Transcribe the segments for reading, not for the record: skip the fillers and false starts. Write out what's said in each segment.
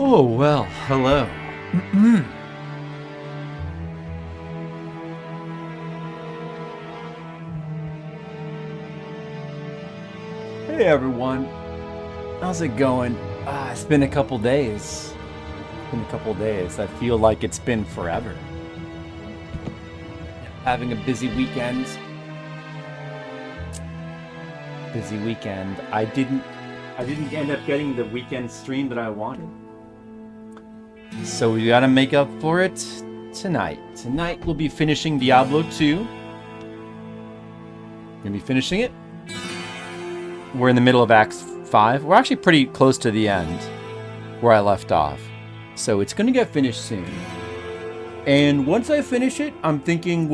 Oh, well, hello. Hey everyone, how's it going? It's been a couple days. I feel like it's been forever. Having a busy weekend. I didn't end up getting the weekend stream that I wanted. So we gotta make up for it tonight. Tonight we'll be finishing Diablo 2. Gonna be finishing it. We're in the middle of Act 5. We're actually pretty close to the end where I left off. So it's gonna get finished soon. And once I finish it, I'm thinking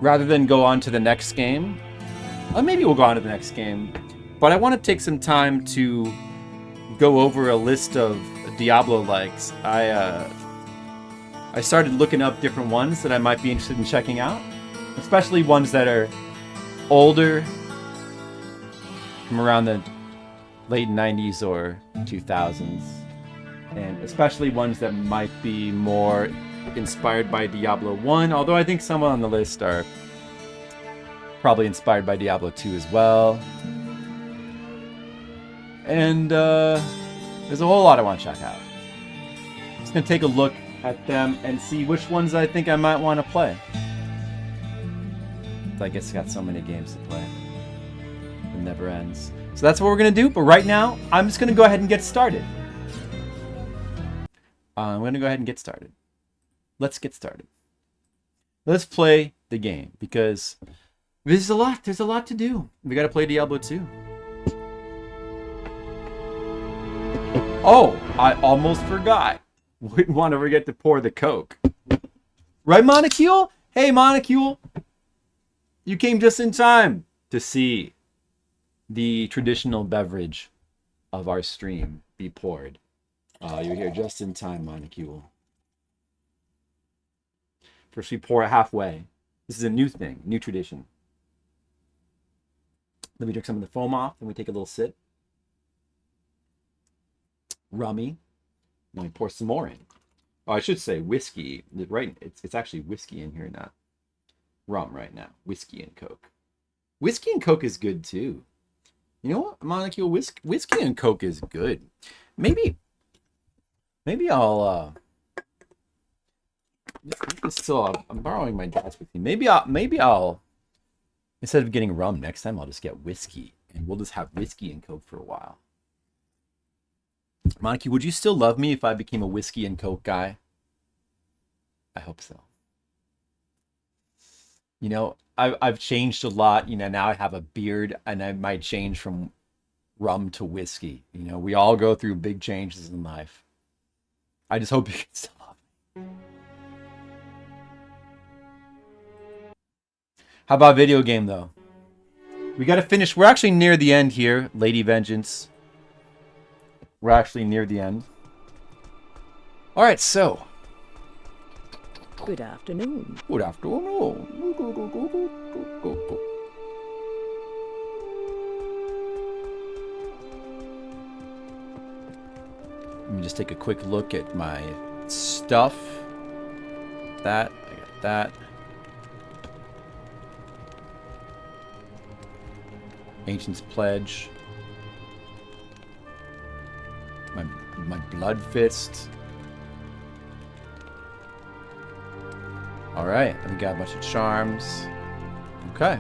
rather than go on to the next game, maybe we'll go on to the next game, but I want to take some time to go over a list of Diablo likes. I started looking up different ones that I might be interested in checking out, especially ones that are older, from around the late 90s or 2000s, and especially ones that might be more inspired by Diablo 1, although I think some on the list are probably inspired by Diablo 2 as well. And there's a whole lot I want to check out. I'm just going to take a look at them and see which ones I think I might want to play. I guess I got so many games to play. It never ends. So that's what we're going to do, but right now, I'm just going to go ahead and get started. I'm going to go ahead and get started. Let's get started. Let's play the game, because there's a lot to do. We got to play Diablo 2. Oh, I almost forgot. Wouldn't want to forget to pour the Coke. Right, Monocule? Hey, Monocule. You came just in time to see the traditional beverage of our stream be poured. You're here just in time, Monocule. First, we pour it halfway. This is a new thing, new tradition. Then we drink some of the foam off, and we take a little sip. Rummy. Then we pour some more in. Oh, I should say whiskey. Right, it's actually whiskey in here, not rum right now. Whiskey and Coke. Whiskey and Coke is good too. You know what, Monocule? Whiskey and Coke is good. Maybe I'll I'm borrowing my dad's with me. Maybe I'll instead of getting rum next time, I'll just get whiskey, and we'll just have whiskey and Coke for a while. Monarchy, would you still love me if I became a whiskey and Coke guy? I hope so. You know, I've changed a lot. You know, now I have a beard, and I might change from rum to whiskey. You know, we all go through big changes in life. I just hope you can still love me. How about video game, though? We got to finish. We're actually near the end here, Lady Vengeance. We're actually near the end. All right, so. Good afternoon. Good afternoon. Go. Let me just take a quick look at my stuff. I got that. Ancient's Pledge. My Blood Fist. Alright, we got a bunch of charms. Okay.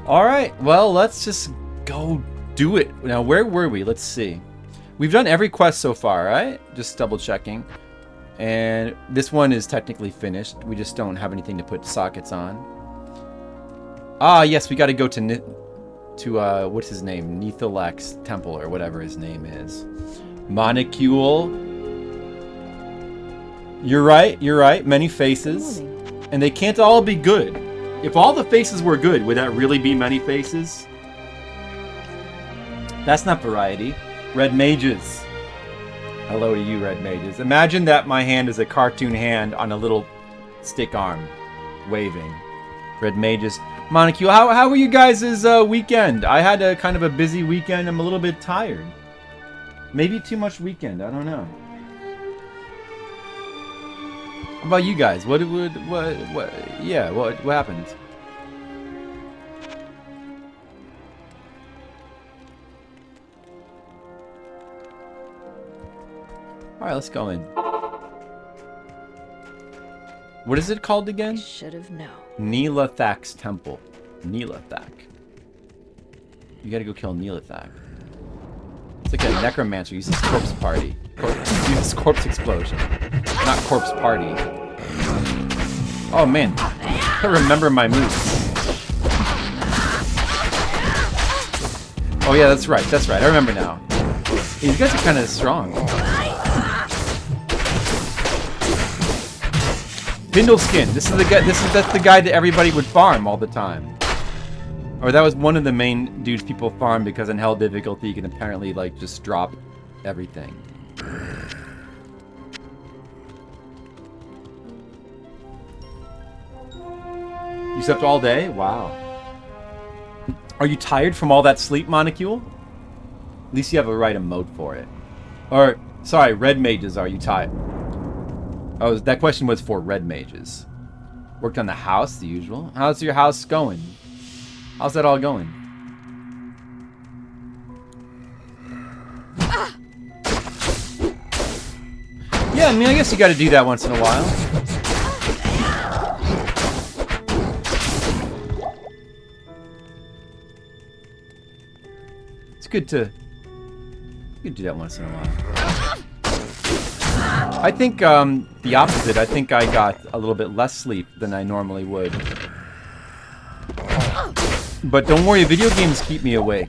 Alright, well, let's just go do it. Now, where were we? Let's see. We've done every quest so far, right? Just double checking. And this one is technically finished. We just don't have anything to put sockets on. Ah, yes, we got to go to what's his name? Nithalek's temple, or whatever his name is. Monocule. You're right. Many faces. And they can't all be good. If all the faces were good, would that really be many faces? That's not variety. Red mages. Hello to you, red mages. Imagine that my hand is a cartoon hand on a little stick arm, waving. Red mages. Montague, how were you guys' weekend? I had a kind of a busy weekend. I'm a little bit tired. Maybe too much weekend. I don't know. How about you guys? What happened? All right, let's go in. What is it called again? Should have known. Neelathak's temple. Neelathak. You gotta go kill Neelathak. It's like a necromancer uses corpse party. Uses corpse explosion. Not corpse party. Oh man. I remember my moves. Oh yeah, that's right. That's right. I remember now. Hey, you guys are kind of strong. Bindleskin. This is the guy. That's the guy that everybody would farm all the time. Or that was one of the main dudes people farm because in hell difficulty you can apparently like just drop everything. You slept all day? Wow. Are you tired from all that sleep, Monocule? At least you have a right emote for it. Or, sorry, red mages, are you tired? Oh, that question was for red mages. Worked on the house, the usual. How's your house going? How's that all going? Yeah, I mean, I guess you gotta do that once in a while. It's good to do that once in a while. I think the opposite. I think I got a little bit less sleep than I normally would. But don't worry, video games keep me awake.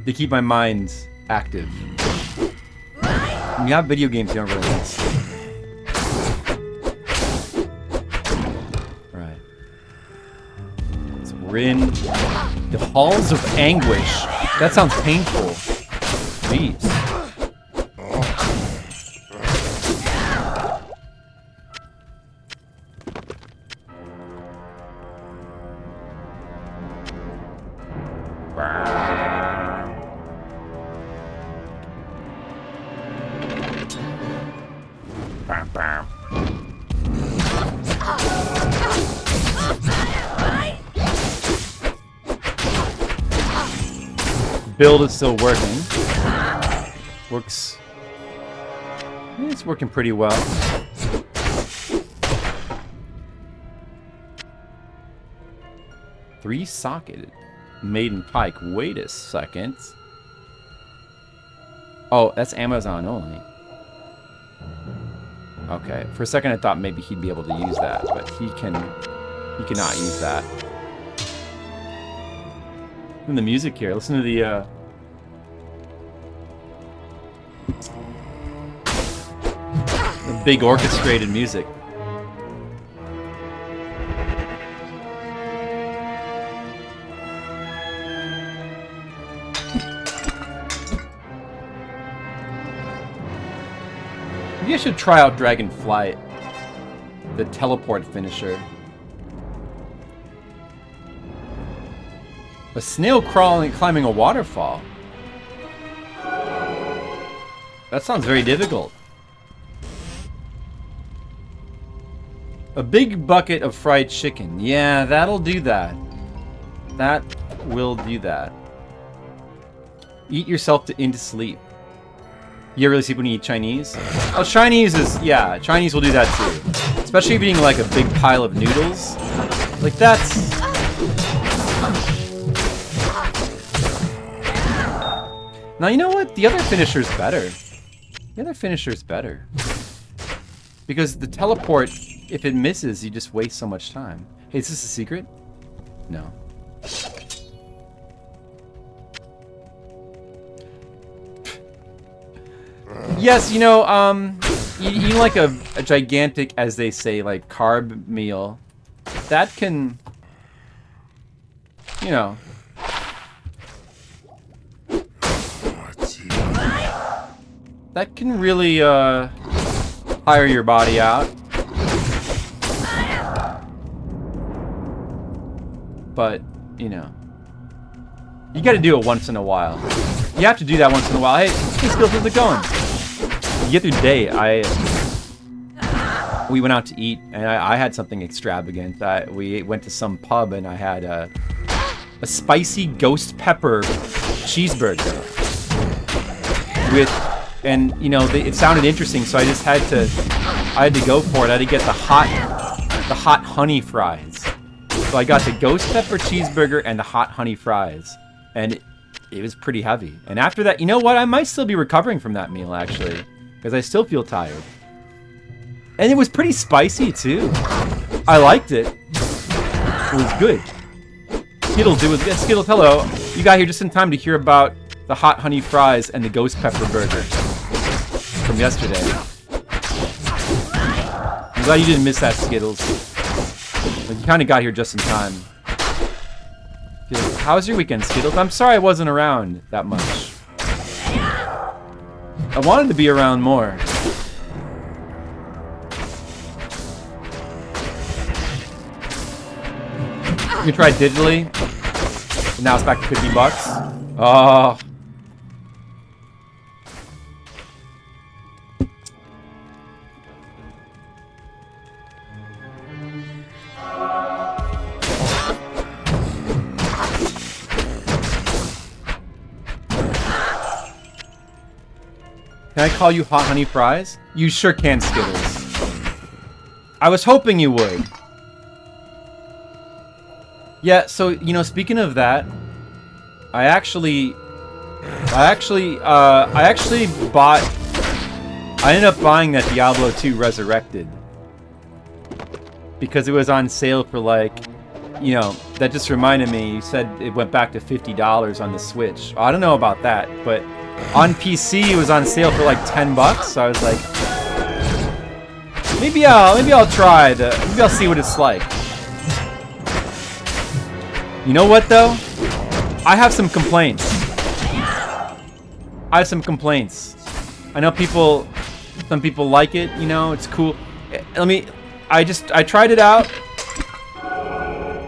They keep my mind active. When you have video games, you don't really need sleep. Right. So we're in the halls of anguish. That sounds painful. Jeez. Build is still working. Works. It's working pretty well. Three-socketed maiden pike. Wait a second. Oh, that's Amazon only. Okay. For a second, I thought maybe he'd be able to use that, but he cannot use that. And the music here. Listen to the big orchestrated music. Maybe I should try out Dragonflight, the teleport finisher. A snail climbing a waterfall. That sounds very difficult. A big bucket of fried chicken. Yeah, that'll do that. That will do that. Eat yourself into sleep. You ever really sleep when you eat Chinese? Oh, Chinese is... yeah, Chinese will do that too. Especially if you're eating like a big pile of noodles. Like that's... Now, you know what? The other finisher's better. The other finisher's better. Because the teleport, if it misses, you just waste so much time. Hey, is this a secret? No. Yes, you know, eating like a gigantic, as they say, like, carb meal, that can, you know... that can really, tire your body out. but, you know. You gotta do it once in a while. You have to do that once in a while. Hey, Skittles, how's it going? You get through the day. We went out to eat, and I had something extravagant. We went to some pub, and I had a spicy ghost pepper cheeseburger and you know, it sounded interesting, so I just had to go for it. I had to get the hot honey fries. So I got the ghost pepper cheeseburger and the hot honey fries, and it was pretty heavy. And after that, you know what? I might still be recovering from that meal actually, because I still feel tired. And it was pretty spicy too. I liked it. It was good. Skittles, it was good. Skittles, hello. You got here just in time to hear about the hot honey fries and the ghost pepper burger from yesterday. I'm glad you didn't miss that, Skittles. You kind of got here just in time. How was your weekend, Skittles? I'm sorry I wasn't around that much. I wanted to be around more. You tried digitally, and now it's back to $50. Oh. Can I call you Hot Honey Fries? You sure can, Skittles. I was hoping you would. Yeah, so, you know, speaking of that, I actually ended up buying that Diablo II Resurrected. Because it was on sale for, like, you know, that just reminded me, you said it went back to $50 on the Switch. I don't know about that, but on PC it was on sale for like $10, so I was like, maybe I'll try maybe I'll see what it's like. You know what though? I have some complaints. I know some people like it, you know, it's cool. I tried it out,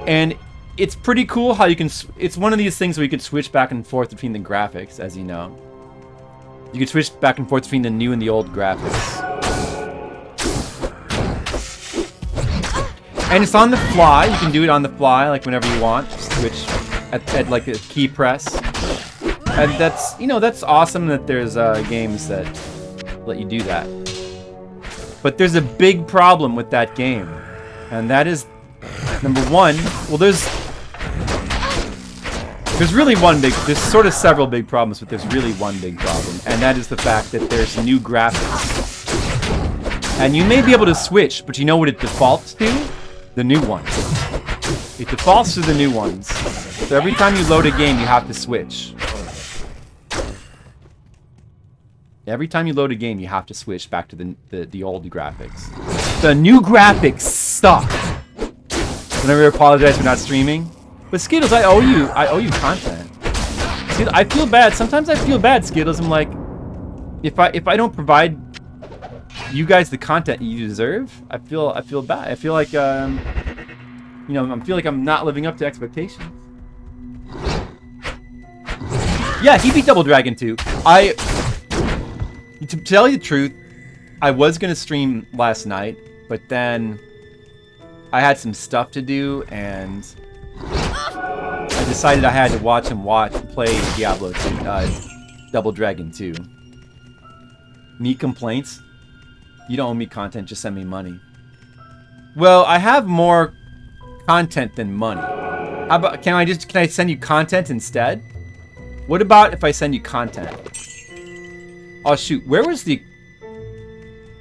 and it's pretty cool how you can, it's one of these things where you can switch back and forth between the graphics, as you know. You can switch back and forth between the new and the old graphics. And it's on the fly. You can do it on the fly, like whenever you want. Just switch at like a key press. And that's, you know, that's awesome that there's games that let you do that. But there's a big problem with that game. And that is, number one, well, there's really there's sort of several big problems, but there's really one big problem, and that is the fact that there's new graphics. And you may be able to switch, but you know what it defaults to? The new ones. It defaults to the new ones. So every time you load a game, you have to switch. Every time you load a game, you have to switch back to the old graphics. The new graphics suck. Can I really apologize for not streaming? But Skittles, I owe you content. Skittles, I feel bad. Sometimes I feel bad, Skittles. I'm like, if I don't provide you guys the content you deserve, I feel bad. I feel like you know, I feel like I'm not living up to expectations. Yeah, he beat Double Dragon 2. To tell you the truth, I was gonna stream last night, but then I had some stuff to do, and I decided I had to watch him play Diablo 2, Double Dragon 2. Me complaints? You don't owe me content, just send me money. Well, I have more content than money. How about, can I send you content instead? What about if I send you content? Oh shoot, where was the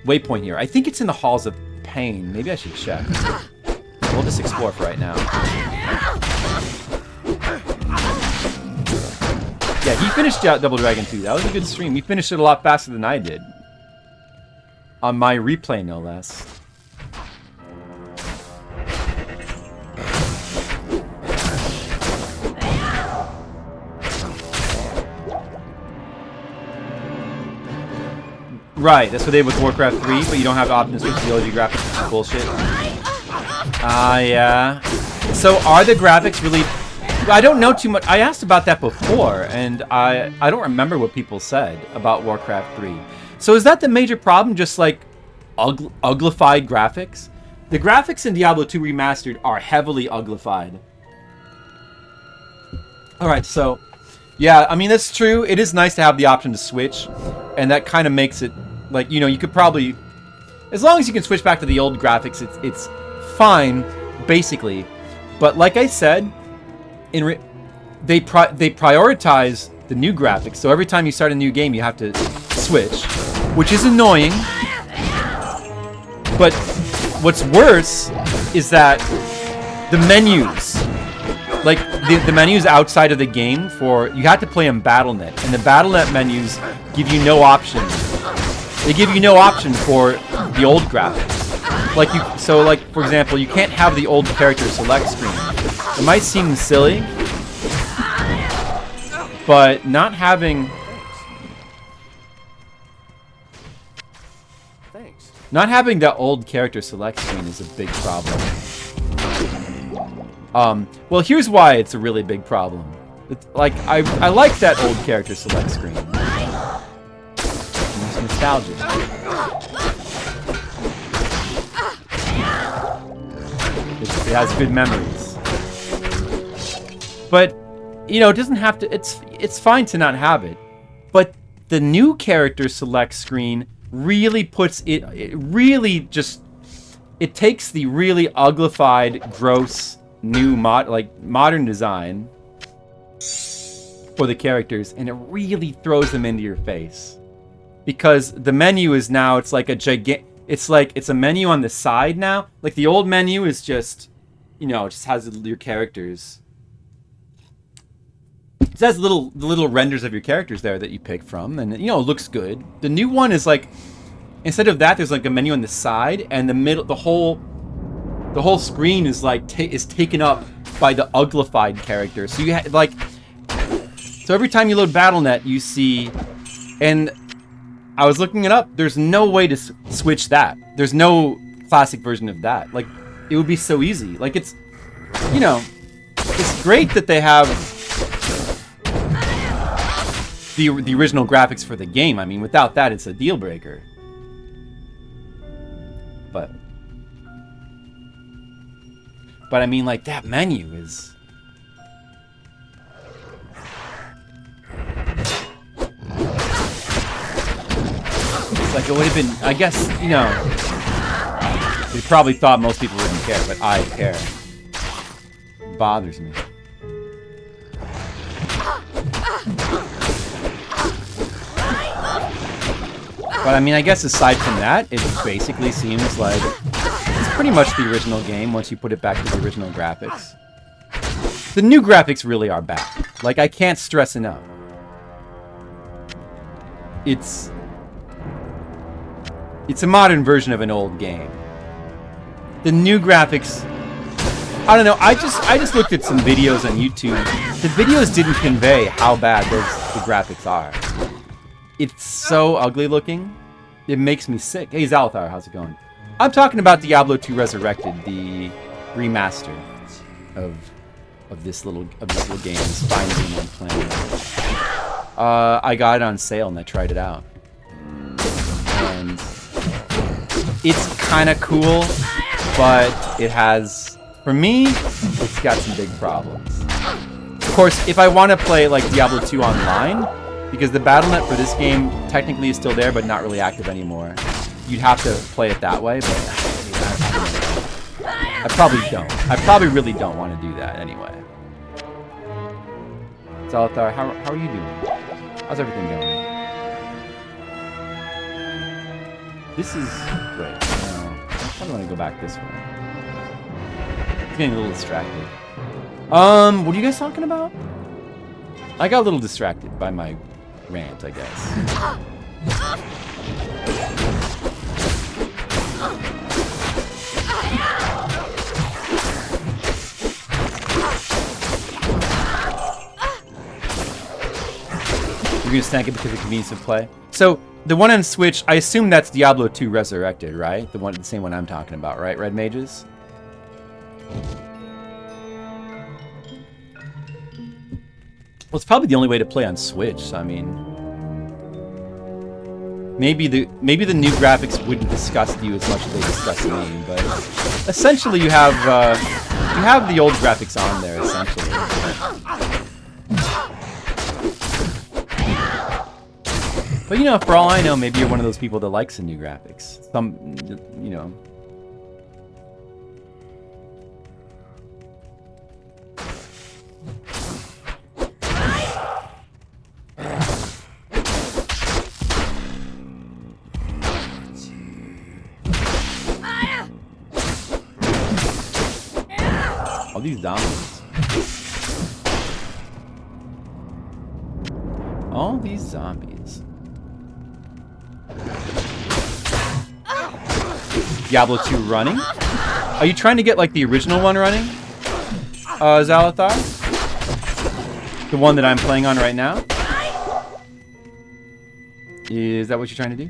waypoint here? I think it's in the Halls of Pain. Maybe I should check. We'll just explore for right now. Yeah, he finished out Double Dragon 2. That was a good stream. He finished it a lot faster than I did. On my replay, no less. Right, that's what they did with Warcraft 3, but you don't have the option to switch to the OG graphics, which is bullshit. Yeah. So are the graphics really... I don't know too much. I asked about that before, and I don't remember what people said about Warcraft 3. So is that the major problem, just like uglified graphics? The graphics in Diablo 2 Remastered are heavily uglified. Alright, so... yeah, I mean, that's true. It is nice to have the option to switch, and that kind of makes it... like, you know, you could probably... as long as you can switch back to the old graphics, it's fine, basically. But like I said, they prioritize the new graphics. So every time you start a new game, you have to switch, which is annoying. But what's worse is that the menus, like the menus outside of the game, for you have to play in BattleNet, and the BattleNet menus give you no option. They give you no option for the old graphics. Like so like for example, you can't have the old character select screen. It might seem silly, but not having that old character select screen is a big problem. Well, here's why it's a really big problem. It's, like I like that old character select screen. It's nostalgic. It has good memories. But, you know, it doesn't have to... It's fine to not have it. But the new character select screen really puts it... It really just... It takes the really uglified, gross, new modern design for the characters, and it really throws them into your face. Because the menu is now... It's like a gigantic... It's like... It's a menu on the side now. Like, the old menu is just... You know, it just has your characters. It has the little renders of your characters there that you pick from, and you know, it looks good. The new one is like, instead of that, there's like a menu on the side, and the middle, the whole screen is like is taken up by the uglified character. So you like, so every time you load BattleNet, you see, and I was looking it up. There's no way to switch that. There's no classic version of that. Like, it would be so easy. Like, it's, you know, it's great that they have the original graphics for the game. I mean, without that, it's a deal breaker. But I mean, like, that menu is... It's like, it would have been, I guess, you know... They probably thought most people wouldn't care, but I care. It bothers me. But I mean, I guess aside from that, it basically seems like it's pretty much the original game once you put it back to the original graphics. The new graphics really are back. Like, I can't stress enough. It's a modern version of an old game. The new graphics, I don't know, I just looked at some videos on YouTube. The videos didn't convey how bad the graphics are. It's so ugly looking. It makes me sick. Hey Zalthar, how's it going? I'm talking about Diablo 2 Resurrected, the remaster of this little game. It's finally on planet. I got it on sale and I tried it out. And it's kind of cool. But it has, for me, it's got some big problems. Of course, if I want to play like Diablo 2 online, because the BattleNet for this game technically is still there, but not really active anymore, you'd have to play it that way. But I probably don't. I probably really don't want to do that anyway. Zalathar, how are you doing? How's everything going? This is great. I want to go back this way. It's getting a little distracted. What are you guys talking about? I got a little distracted by my rant, I guess. You're gonna snag it because of the convenience of play? So, the one on Switch, I assume that's Diablo 2 Resurrected, right? The same one I'm talking about, right, Red Mages? Well, it's probably the only way to play on Switch. So, I mean, maybe the new graphics wouldn't disgust you as much as they disgust me, but essentially you have the old graphics on there. Essentially, but you know, for all I know, maybe you're one of those people that likes the new graphics. Some, you know. All these zombies. All these zombies. Diablo 2 running? Are you trying to get like the original one running? Zalathar? The one that I'm playing on right now? Is that what you're trying to do?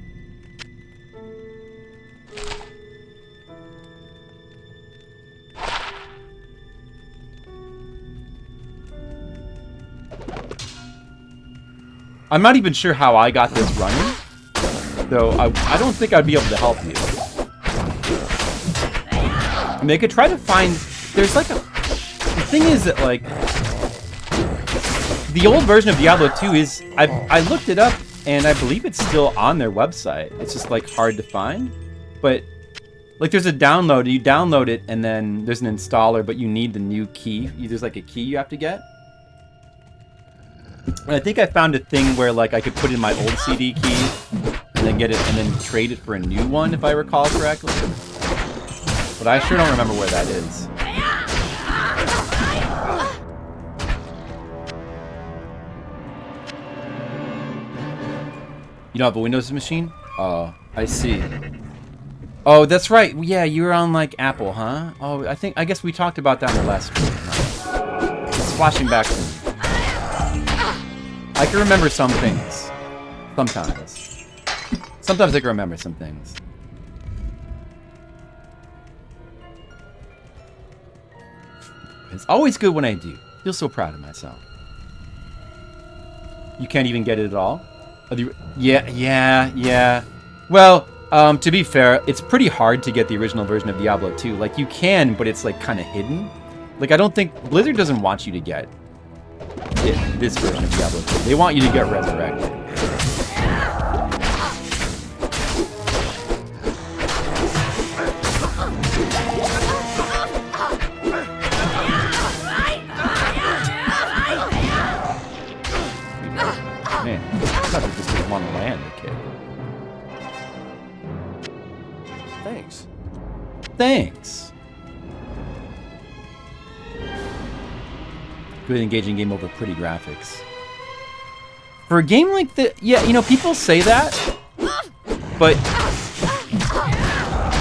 I'm not even sure how I got this running, though I don't think I'd be able to help you. I mean, I could try to find... There's like a... The thing is that, like... The old version of Diablo 2 is... I looked it up, and I believe it's still on their website. It's just, like, hard to find. But, like, there's a download. You download it, and then there's an installer, but you need the new key. There's, like, a key you have to get. And I think I found a thing where, like, I could put in my old CD key and then get it and then trade it for a new one, if I recall correctly. But I sure don't remember where that is. You don't have a Windows machine? Oh, I see. Oh, that's right. Yeah, you were on, like, Apple, huh? Oh, I guess we talked about that in the last stream. It's flashing back to me. I can remember some things. Sometimes. Sometimes I can remember some things. It's always good when I do. I feel so proud of myself. You can't even get it at all? Yeah. Well, to be fair, it's pretty hard to get the original version of Diablo 2. Like, you can, but it's, like, kind of hidden. Like, I don't think... Blizzard doesn't want you to get this version of Diablo 2. They want you to get resurrected. Man, I thought they just didn't want to land the kid. Thanks. Thanks. Good engaging game over pretty graphics. For a game like that, yeah, you know, people say that, but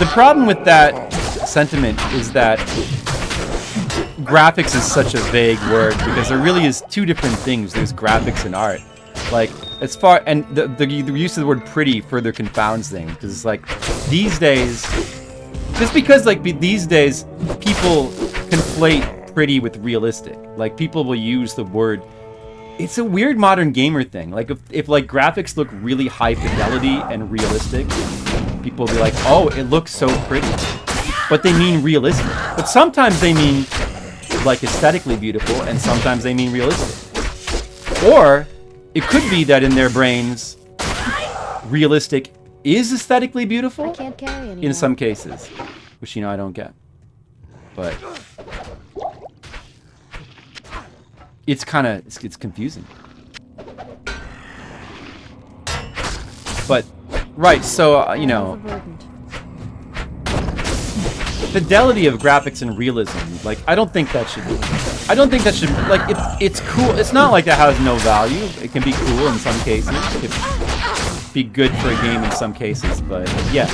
the problem with that sentiment is that graphics is such a vague word, because there really is two different things. There's graphics and art. Like, as far, and the use of the word pretty further confounds things, because it's like, these days, just because, like, these days, people conflate pretty with realistic. Like, people will use the word. It's a weird modern gamer thing. Like, if like graphics look really high fidelity and realistic, people will be like, oh, it looks so pretty. But they mean realistic. But sometimes they mean like aesthetically beautiful, and sometimes they mean realistic. Or it could be that in their brains, realistic is aesthetically beautiful. I can't carry anymore. In some cases, which, you know, I don't get. But it's kind of, it's confusing. But, right, so, you know, fidelity of graphics and realism, like, I don't think that should, like, it's cool. It's not like that has no value. It can be cool in some cases. It can be good for a game in some cases, but, yeah.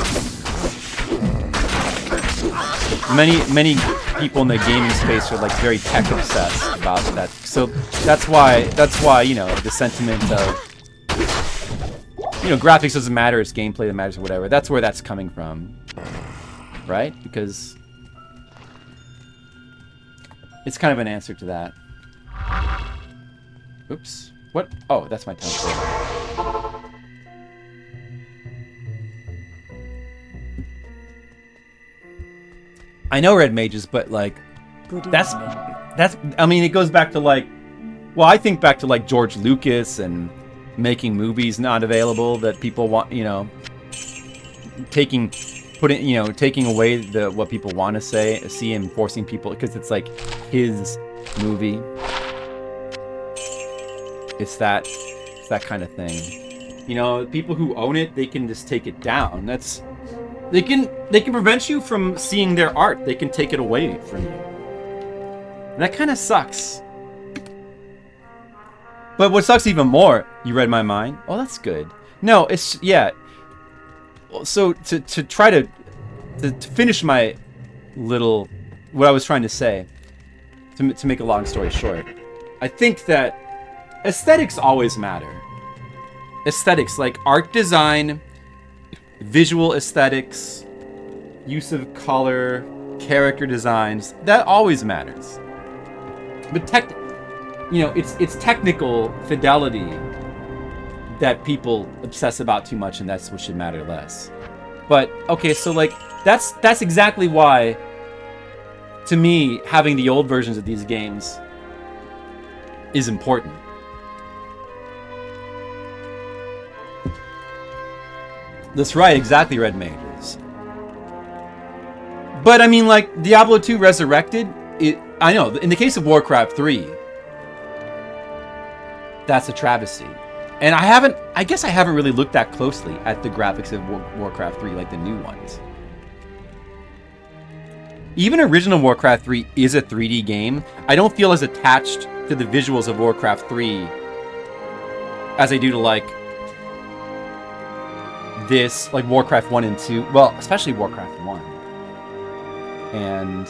Many people in the gaming space are, like, very tech obsessed about that. So that's why, you know, the sentiment of, you know, graphics doesn't matter, it's gameplay that matters or whatever. That's where that's coming from, right? Because it's kind of an answer to that. Oops. What? Oh, that's my town. I know red mages, but like, that's. I mean, it goes back to like, well, I think back to like George Lucas and making movies not available that people want, you know, taking away what people want to see and forcing people, because it's like his movie. It's that kind of thing. You know, people who own it, they can just take it down. They can prevent you from seeing their art. They can take it away from you. And that kind of sucks. But what sucks even more, you read my mind. Oh, that's good. No, it's, yeah. So to try to finish my little, what I was trying to say, to make a long story short, I think that aesthetics always matter. Aesthetics, like art design, visual aesthetics, use of color, character designs, that always matters. But it's technical fidelity that people obsess about too much, and that's what should matter less. But okay, so like that's exactly why, to me, having the old versions of these games is important. That's right, exactly, red mages. But I mean, like Diablo 2 Resurrected, I know in the case of Warcraft 3, that's a travesty. And I guess I haven't really looked that closely at the graphics of Warcraft 3, like the new ones. Even original Warcraft 3 is a 3D game. I don't feel as attached to the visuals of Warcraft 3 as I do to like this, like Warcraft 1 and 2. Well, especially Warcraft 1. And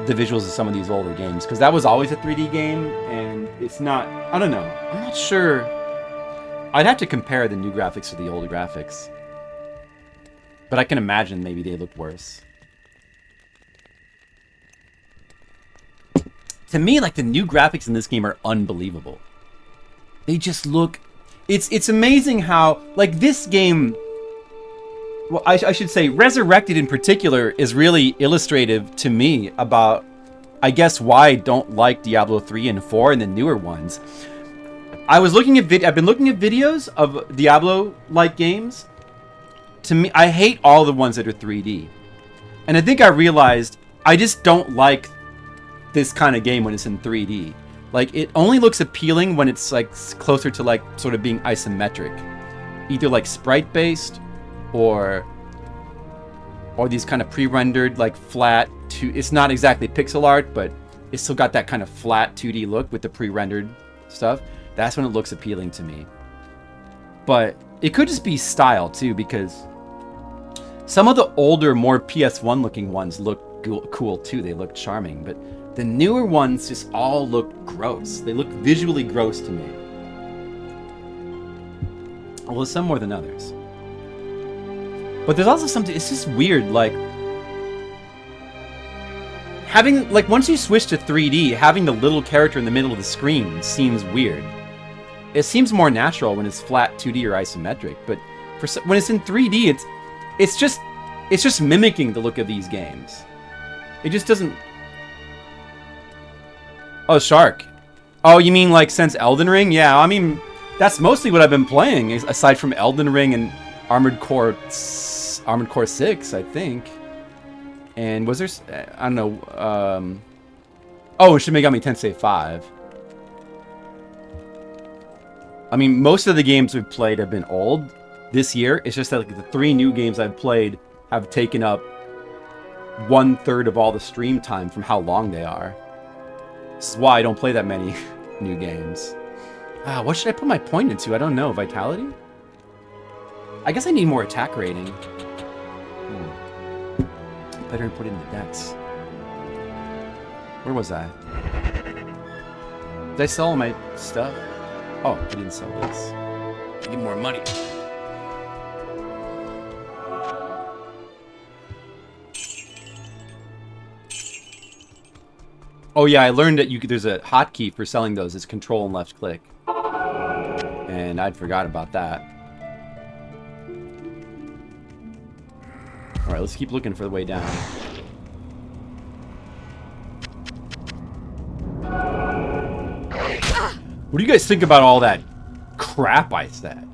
the visuals of some of these older games, because that was always a 3D game, and it's not, I don't know. I'm not sure. I'd have to compare the new graphics to the old graphics. But I can imagine maybe they looked worse. To me, like, the new graphics in this game are unbelievable. They just look... It's amazing how, like, this game... Well, I should say, Resurrected in particular is really illustrative to me about, I guess, why I don't like Diablo 3 and 4 and the newer ones. I've been looking at videos of Diablo-like games. To me, I hate all the ones that are 3D. And I think I realized I just don't like this kind of game when it's in 3D. Like, it only looks appealing when it's, like, closer to, like, sort of being isometric. Either, like, sprite-based or these kind of pre-rendered, like, flat... It's not exactly pixel art, but it's still got that kind of flat 2D look with the pre-rendered stuff. That's when it looks appealing to me. But it could just be style, too, because some of the older, more PS1 looking ones look cool, too. They look charming. But the newer ones just all look gross. They look visually gross to me. Well, some more than others. But there's also something, it's just weird, like, having, like, once you switch to 3D, having the little character in the middle of the screen seems weird. It seems more natural when it's flat 2D or isometric, but when it's in 3D, it's just mimicking the look of these games. It just doesn't... Oh, Shark. Oh, you mean, like, since Elden Ring? Yeah, I mean, that's mostly what I've been playing, aside from Elden Ring and Armored Core 6, I think. And was there... I don't know. Oh, Shin Megami Tensei 5. I mean, most of the games we've played have been old this year. It's just that, like, the 3 new games I've played have taken up 1/3 of all the stream time from how long they are. This is why I don't play that many new games. What should I put my point into? I don't know. Vitality? I guess I need more attack rating. Better put it in the dex. Where was I? Did I sell all my stuff? Oh, I didn't sell this. I need more money. Oh yeah, I learned that there's a hotkey for selling those. It's control and left click. And I'd forgot about that. Alright, let's keep looking for the way down. What do you guys think about all that crap I said?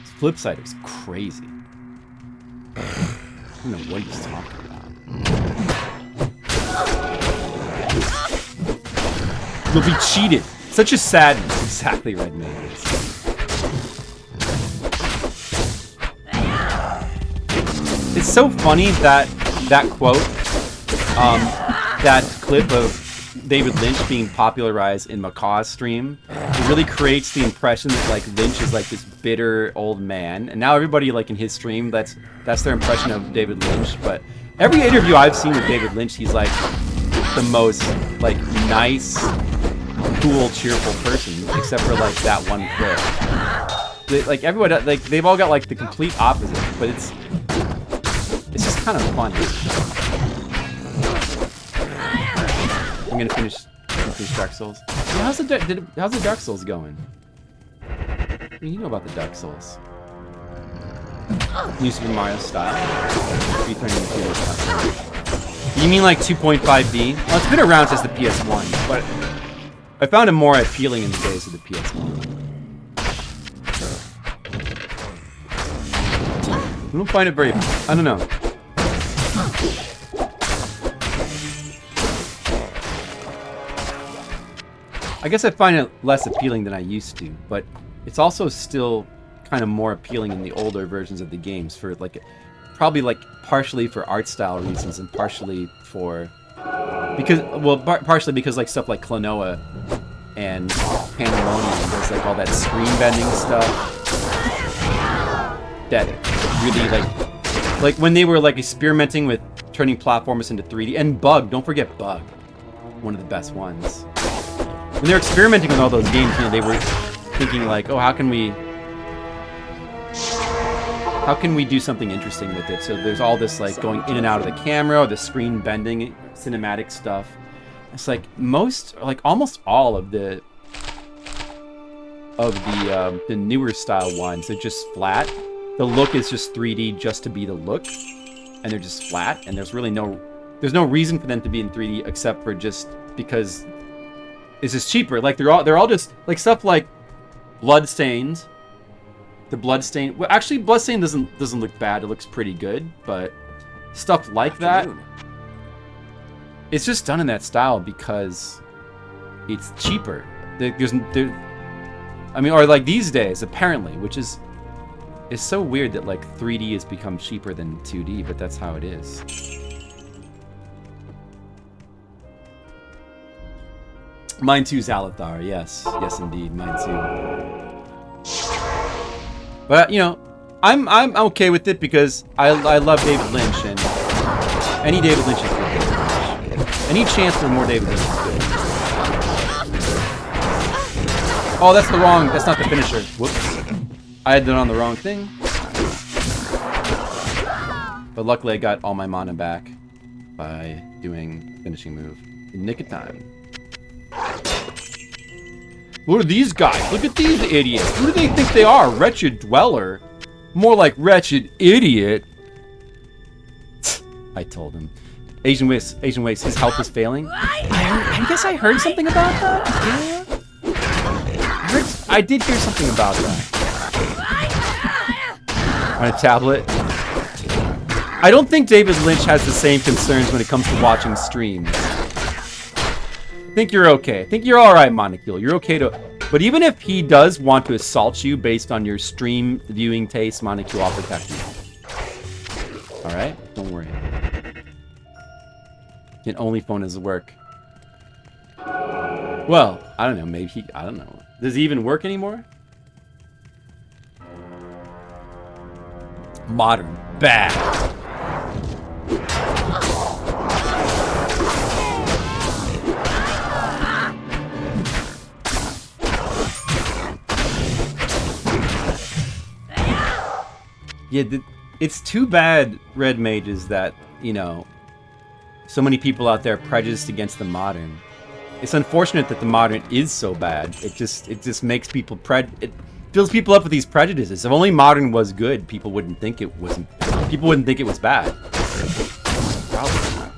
This flip side is crazy. I don't know what he's talking about. You'll be cheated. Such a sadness. Exactly right, man. It's so funny that quote, that clip of David Lynch being popularized in Macaw's stream. It really creates the impression that like Lynch is like this bitter old man, and now everybody like in his stream that's their impression of David Lynch. But every interview I've seen with David Lynch, he's like the most like nice, cool, cheerful person, except for like that one clip. Like everyone, like they've all got like the complete opposite, but it's just kind of funny. I'm gonna finish Dark Souls. Yeah, how's the Dark Souls going? What do you know about the Dark Souls? New Super Mario style. You mean like 2.5D? Well, it's been around since the PS1, but I found it more appealing in the days of the PS1. I don't find it very... I don't know. I guess I find it less appealing than I used to, but it's also still kind of more appealing in the older versions of the games for like, probably like partially for art style reasons and partially for, because, well, partially because like stuff like Klonoa and Pandemonium, there's like all that screen bending stuff that really like when they were like experimenting with turning platformers into 3D, and Bug, don't forget Bug, one of the best ones. When they're experimenting with all those games, you know, they were thinking like, oh, how can we do something interesting with it? So there's all this like going in and out of the camera, or the screen bending, cinematic stuff. It's like almost all of the newer style ones are just flat. The look is just 3D just to be the look, and they're just flat. And there's really no reason for them to be in 3D except for just because. It's just cheaper. Like they're all just like stuff like Bloodstained. The Bloodstain. Well, actually, Bloodstain doesn't look bad. It looks pretty good. But stuff like that, it's just done in that style because it's cheaper. I mean, or like these days, apparently, which is so weird that like 3D has become cheaper than 2D, but that's how it is. Mine too, Zalathar. Yes, yes, indeed, mine too. But you know, I'm okay with it because I love David Lynch, and any David Lynch is good. Any chance for more David Lynch is good. Oh, that's the wrong. That's not the finisher. Whoops, I had it on the wrong thing. But luckily, I got all my mana back by doing finishing move in nick of time. What are these guys? Look at these idiots. Who do they think they are? Wretched Dweller? More like Wretched Idiot. I told him. Asian Waste, his health is failing. I guess I heard something about that. Yeah. I did hear something about that. On a tablet. I don't think David Lynch has the same concerns when it comes to watching streams. I think you're okay. I think you're alright, Monocule. You're okay to... But even if he does want to assault you based on your stream viewing taste, Monocule, I'll protect you. Alright? Don't worry. Can only phone his work. Well, I don't know. Maybe he... I don't know. Does he even work anymore? Modern. Bad. Yeah, it's too bad, Red Mages, that, you know, so many people out there prejudiced against the modern. It's unfortunate that the modern is so bad. It just makes people it fills people up with these prejudices. If only modern was good, people wouldn't think it was bad. Probably not.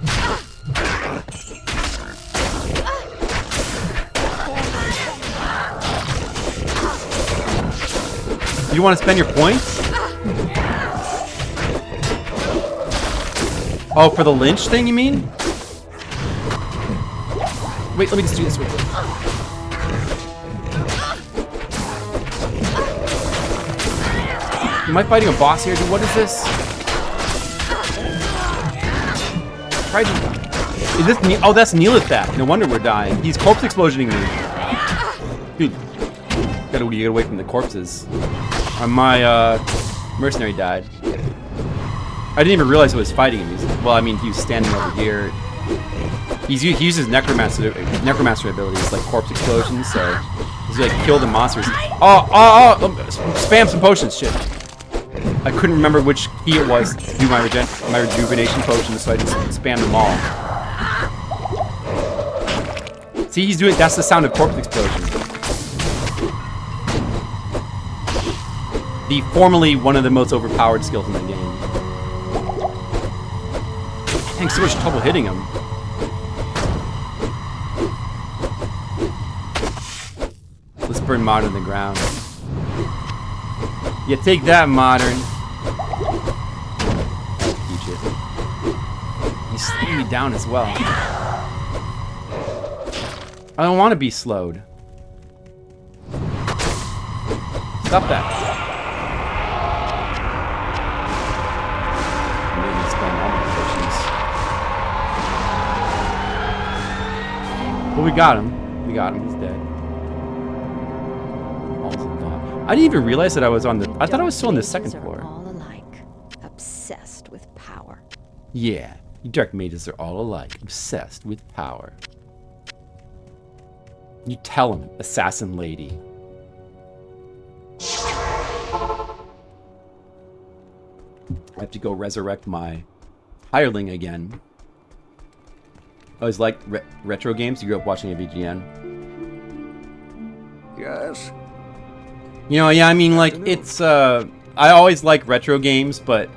You want to spend your points? Oh, for the lynch thing, you mean? Wait, let me just do this real quick. Am I fighting a boss here, dude? What is this? Is this oh, that's Neelithak. No wonder we're dying. He's corpse explosioning me. Dude, gotta get away from the corpses. My mercenary died. I didn't even realize I was fighting him. Well, I mean, he was standing over here. He uses necromancer abilities like corpse explosions, so he's like kill the monsters. Spam some potions, shit. I couldn't remember which key it was to do my rejuvenation potions, so I just spammed them all. See, he's doing. That's the sound of corpse explosion. The formerly one of the most overpowered skills in the game. I'm having so much trouble hitting him. Let's burn Modern to the ground. Yeah, take that, Modern. Eat it. He's slowing me down as well. I don't want to be slowed. Stop that. Maybe spend all my potions. Well, we got him. We got him. He's dead. I didn't even realize that I was on the. I thought I was still on the second floor. All alike, obsessed with power. Yeah, you dark mages are all alike, obsessed with power. You tell him, assassin lady. I have to go resurrect my hireling again. I always liked retro games. You grew up watching a VGN. Yes. You know, yeah, I mean, like, it's, I always like retro games, but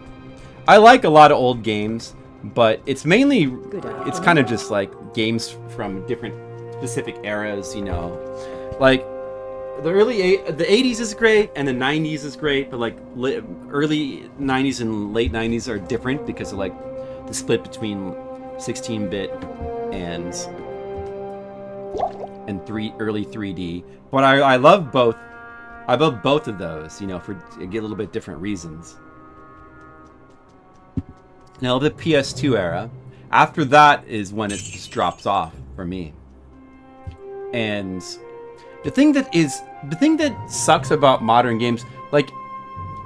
I like a lot of old games, but it's mainly, it's kind of just, like, games from different specific eras, you know. Like, the 80s is great, and the 90s is great, but, like, early 90s and late 90s are different because of, like, the split between 16-bit and early 3D. But I love both. I love both of those, you know, for a little bit different reasons. Now, the PS2 era, after that is when it just drops off for me. And the thing that sucks about modern games, like,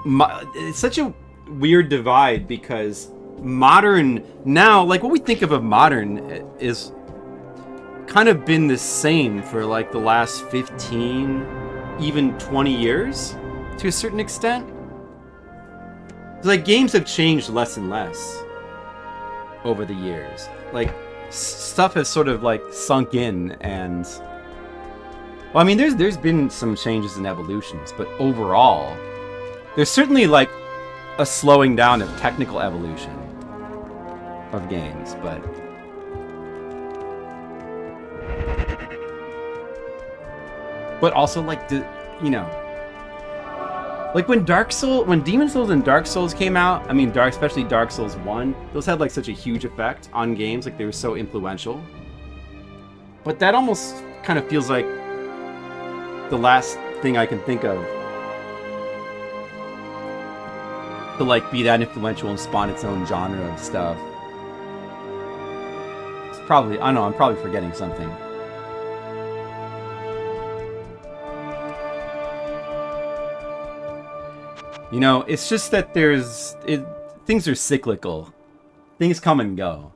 it's such a weird divide because modern now, like what we think of modern is kind of been the same for like the last 15, even 20 years to a certain extent. Like games have changed less and less over the years. Like stuff has sort of like sunk in, and well, I mean there's been some changes and evolutions, but overall there's certainly like a slowing down of technical evolution of games, but also like the, you know, like when Demon Souls and Dark Souls came out, I mean especially Dark Souls 1, those had like such a huge effect on games, like they were so influential. But that almost kind of feels like the last thing I can think of to like be that influential and spawn its own genre of stuff. It's probably, I don't know, I'm probably forgetting something. You know, it's just that things are cyclical. Things come and go.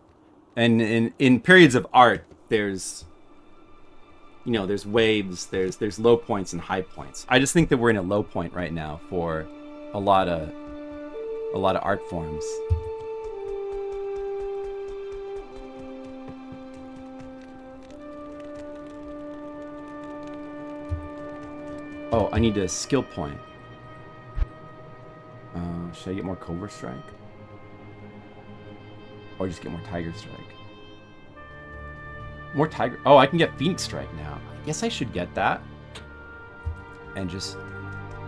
And in periods of art, there's, you know, there's waves, there's low points and high points. I just think that we're in a low point right now for a lot of art forms. Oh, I need a skill point. Should I get more Cobra Strike? Or just get more Tiger Strike? More Tiger... Oh, I can get Phoenix Strike now. I guess I should get that. And just...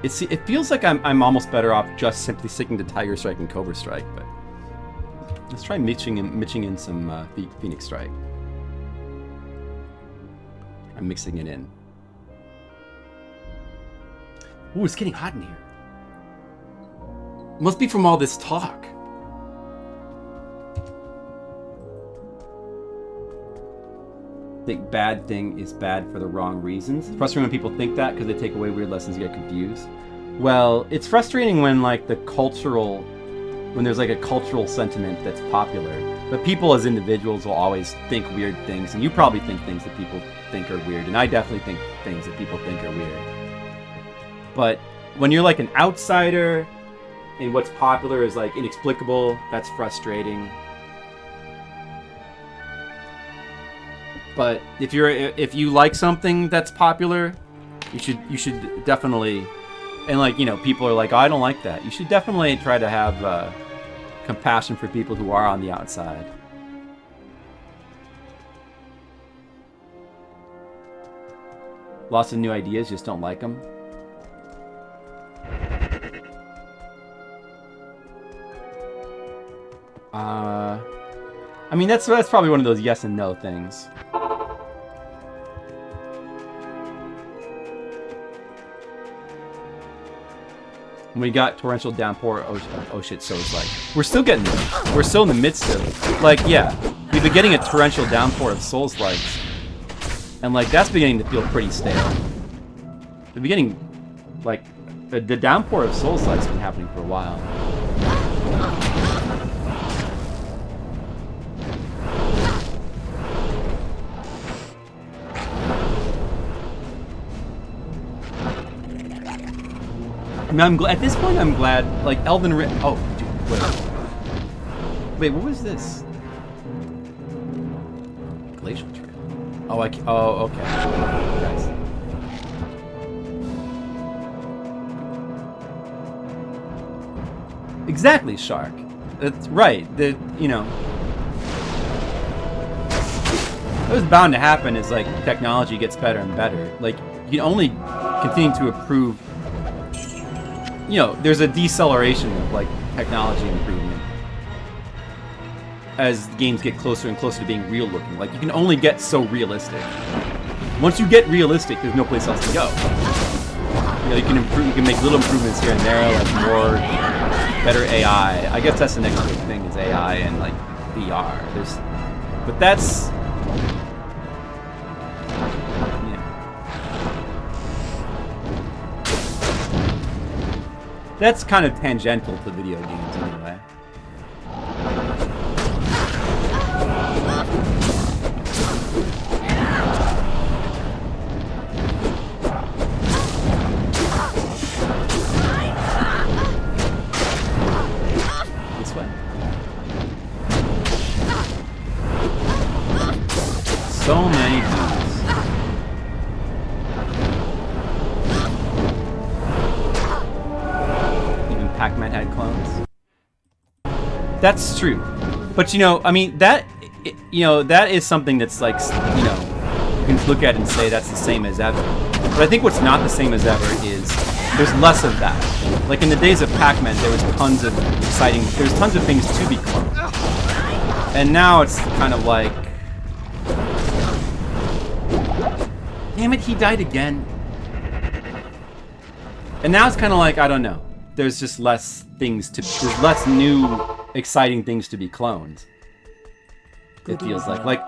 It feels like I'm almost better off just simply sticking to Tiger Strike and Cobra Strike, but... Let's try mixing in some Phoenix Strike. I'm mixing it in. Ooh, it's getting hot in here. It must be from all this talk. I think bad thing is bad for the wrong reasons. It's frustrating when people think that because they take away weird lessons and get confused. Well, it's frustrating when like when there's like a cultural sentiment that's popular. But people as individuals will always think weird things, and you probably think things that people think are weird, and I definitely think things that people think are weird. But when you're like an outsider and what's popular is like inexplicable, that's frustrating. But if you like something that's popular, you should definitely, and like, you know, people are like, oh, I don't like that. You should definitely try to have compassion for people who are on the outside. Lots of new ideas, just don't like them. I mean, that's probably one of those yes and no things. We got torrential downpour. Oh shit! So it's like we're still in the midst of, like, yeah, we've been getting a torrential downpour of Souls-likes, and like that's beginning to feel pretty stale. The beginning, like the downpour of Souls-likes been happening for a while. I mean, at this point, I'm glad, like, Elden Ring... Oh, dude, wait, what was this? Glacial Trail. Oh, okay. Nice. Exactly, Shark. That's right. You know... What was bound to happen is, like, technology gets better and better. Like, you can only continue to improve... You know, there's a deceleration of, like, technology improvement as games get closer and closer to being real looking. Like, you can only get so realistic. Once you get realistic, there's no place else to go. You know, you can improve, you can make little improvements here and there, like more, better AI. I guess that's the next big thing is AI and, like, VR. But that's... That's kind of tangential to video games, anyway. This way. So many dudes. Pac-Man had clones. That's true. But, you know, I mean, that is something that's like, you know, you can look at it and say that's the same as ever. But I think what's not the same as ever is there's less of that. Like in the days of Pac-Man, there was tons of there's tons of things to be cloned. And now it's kind of like, damn it, he died again. And now it's kind of like, I don't know. There's just less there's less new, exciting things to be cloned. It feels like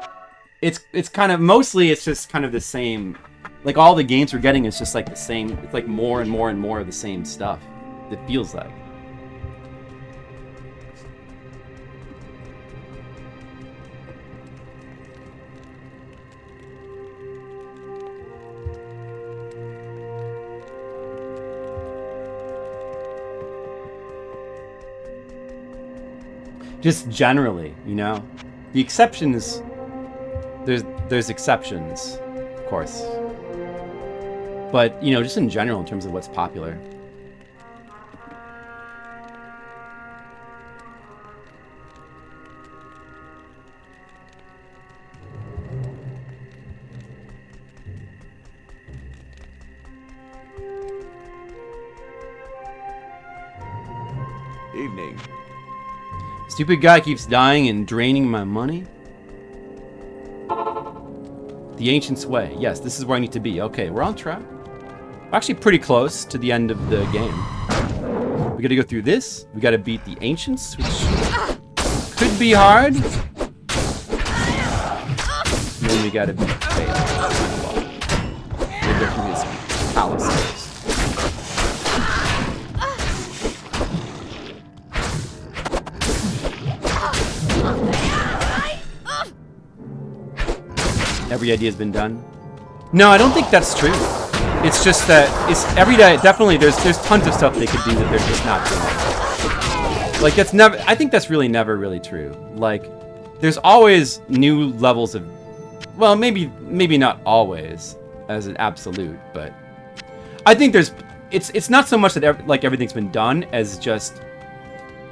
it's kind of, mostly it's just kind of the same, like all the games we're getting is just like the same, it's like more and more and more of the same stuff. It feels like. Just generally, you know, the exceptions. There's exceptions, of course, but you know, just in general in terms of what's popular. Evening. Stupid guy keeps dying and draining my money. The Ancient's Way. Yes, this is where I need to be. Okay, we're on track. We're actually pretty close to the end of the game. We gotta go through this. We gotta beat the Ancients, which could be hard. And then we gotta beat Fail. We'll go through this palace first. Every idea has been done. No, I don't think that's true. It's just that it's every day. Definitely, there's tons of stuff they could do that they're just not doing. Like that's never. I think that's really never really true. Like there's always new levels of. Well, maybe not always as an absolute, but I think there's. It's not so much that everything's been done as just.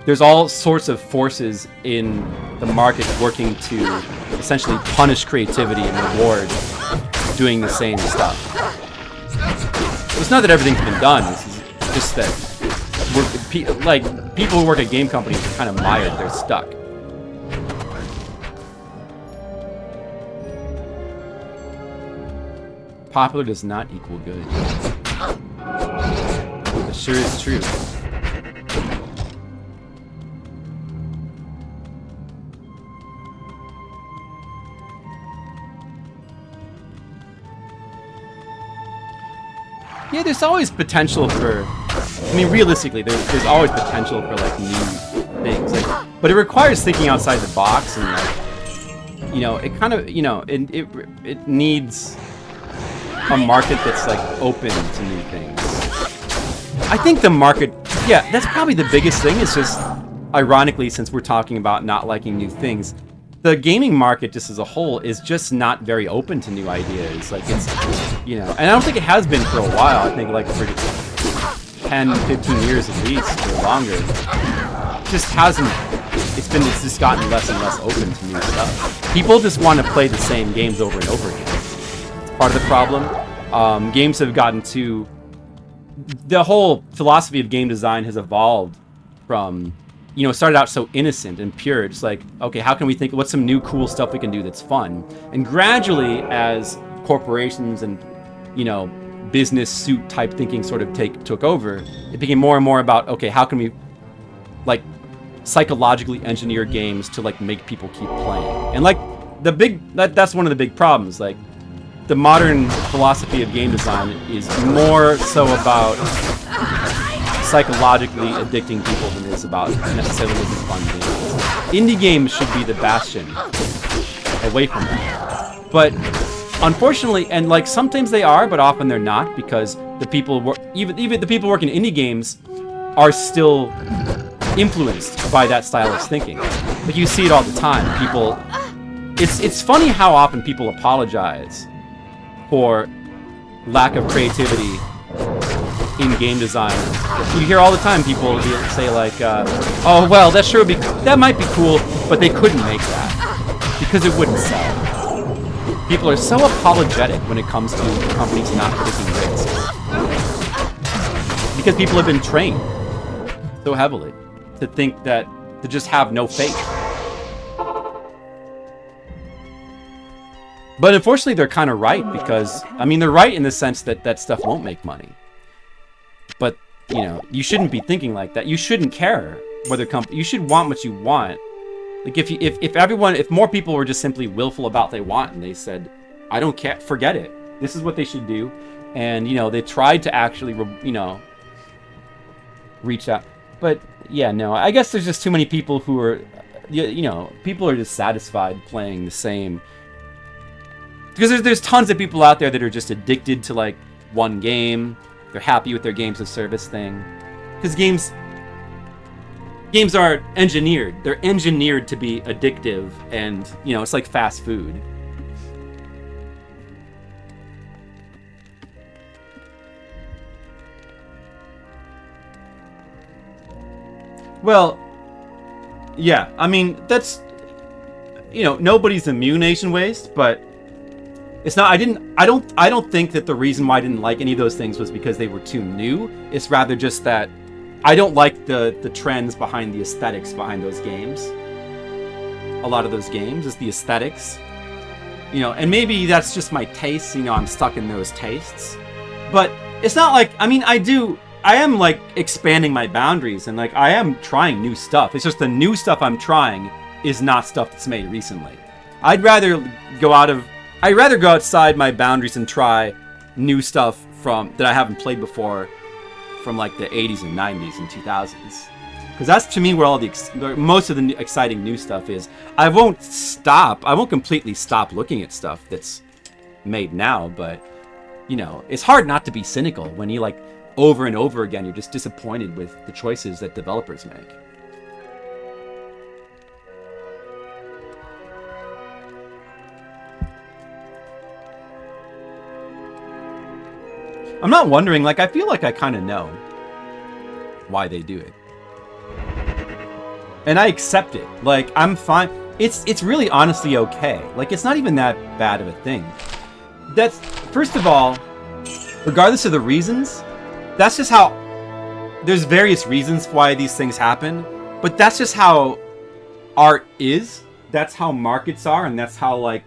There's all sorts of forces in the market working to essentially punish creativity and reward doing the same stuff. It's not that everything's been done. It's just that people who work at game companies are kind of mired. They're stuck. Popular does not equal good. That sure is true. Yeah, there's always potential for. I mean, realistically, there's always potential for like new things, like, but it requires thinking outside the box, and like, you know, it kind of, you know, it needs a market that's like open to new things. I think the market, yeah, that's probably the biggest thing. It's just, ironically, since we're talking about not liking new things, the gaming market just as a whole is just not very open to new ideas. Like it's, you know, and I don't think it has been for a while. I think like for 10, 15 years at least, or longer. It just hasn't, it's just gotten less and less open to new stuff. People just want to play the same games over and over again. It's part of the problem. Games have gotten to, the whole philosophy of game design has evolved from, you know, it started out so innocent and pure. Just like, okay, how can we think, what's some new cool stuff we can do that's fun? And gradually, as corporations and, you know, business suit type thinking sort of took over, it became more and more about, okay, how can we, like, psychologically engineer games to, like, make people keep playing? And, like, that's one of the big problems. Like, the modern philosophy of game design is more so about psychologically addicting people than it is about necessarily making fun games. Indie games should be the bastion away from that. But unfortunately, and like sometimes they are, but often they're not, because the people even the people working in indie games are still influenced by that style of thinking. Like you see it all the time. People, it's funny how often people apologize for lack of creativity in game design. You hear all the time people say like, "Oh well, that might be cool, but they couldn't make that because it wouldn't sell." People are so apologetic when it comes to companies not taking risks because people have been trained so heavily to think that to just have no faith. But unfortunately, they're kind of right because I mean they're right in the sense that that stuff won't make money. But, you know, you shouldn't be thinking like that. You shouldn't care whether you should want what you want. Like if more people were just simply willful about what they want and they said, I don't care, forget it. This is what they should do. And, you know, they tried to actually, you know, reach out. But yeah, no, I guess there's just too many people who are, you know, people are just satisfied playing the same. Because there's tons of people out there that are just addicted to like one game. They're happy with their games of service thing. Because games are engineered. They're engineered to be addictive and, you know, it's like fast food. Well, yeah. I mean, that's, you know, nobody's immune to Asian waste, but it's not. I don't think that the reason why I didn't like any of those things was because they were too new. It's rather just that I don't like the trends behind the aesthetics behind those games. A lot of those games is the aesthetics, you know, and maybe that's just my taste. You know, I'm stuck in those tastes, but it's not like, I mean, I am like expanding my boundaries and like I am trying new stuff. It's just the new stuff I'm trying is not stuff that's made recently. I'd rather go outside my boundaries and try new stuff that I haven't played before from like the 80s and 90s and 2000s. Because that's to me where all most of the exciting new stuff is. I won't completely stop looking at stuff that's made now, but you know, it's hard not to be cynical when you like over and over again you're just disappointed with the choices that developers make. I'm not wondering, like I feel like I kind of know why they do it. And I accept it. Like, I'm fine. It's really honestly okay. Like, it's not even that bad of a thing. That's, first of all, regardless of the reasons, that's just how, there's various reasons why these things happen, but that's just how art is. That's how markets are, and that's how, like,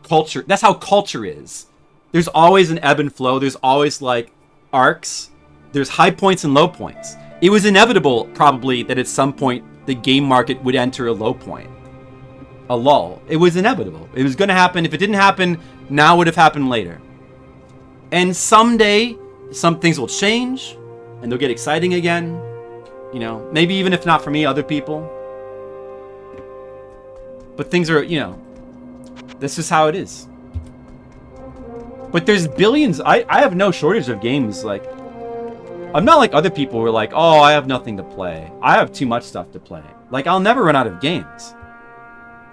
that's how culture is. There's always an ebb and flow. There's always, like, arcs. There's high points and low points. It was inevitable, probably, that at some point the game market would enter a low point. A lull. It was inevitable. It was going to happen. If it didn't happen, now it would have happened later. And someday, some things will change, and they'll get exciting again. You know, maybe even if not for me, other people. But things are, you know, this is how it is. But there's billions. I have no shortage of games. Like, I'm not like other people who are like, oh, I have nothing to play. I have too much stuff to play. Like, I'll never run out of games.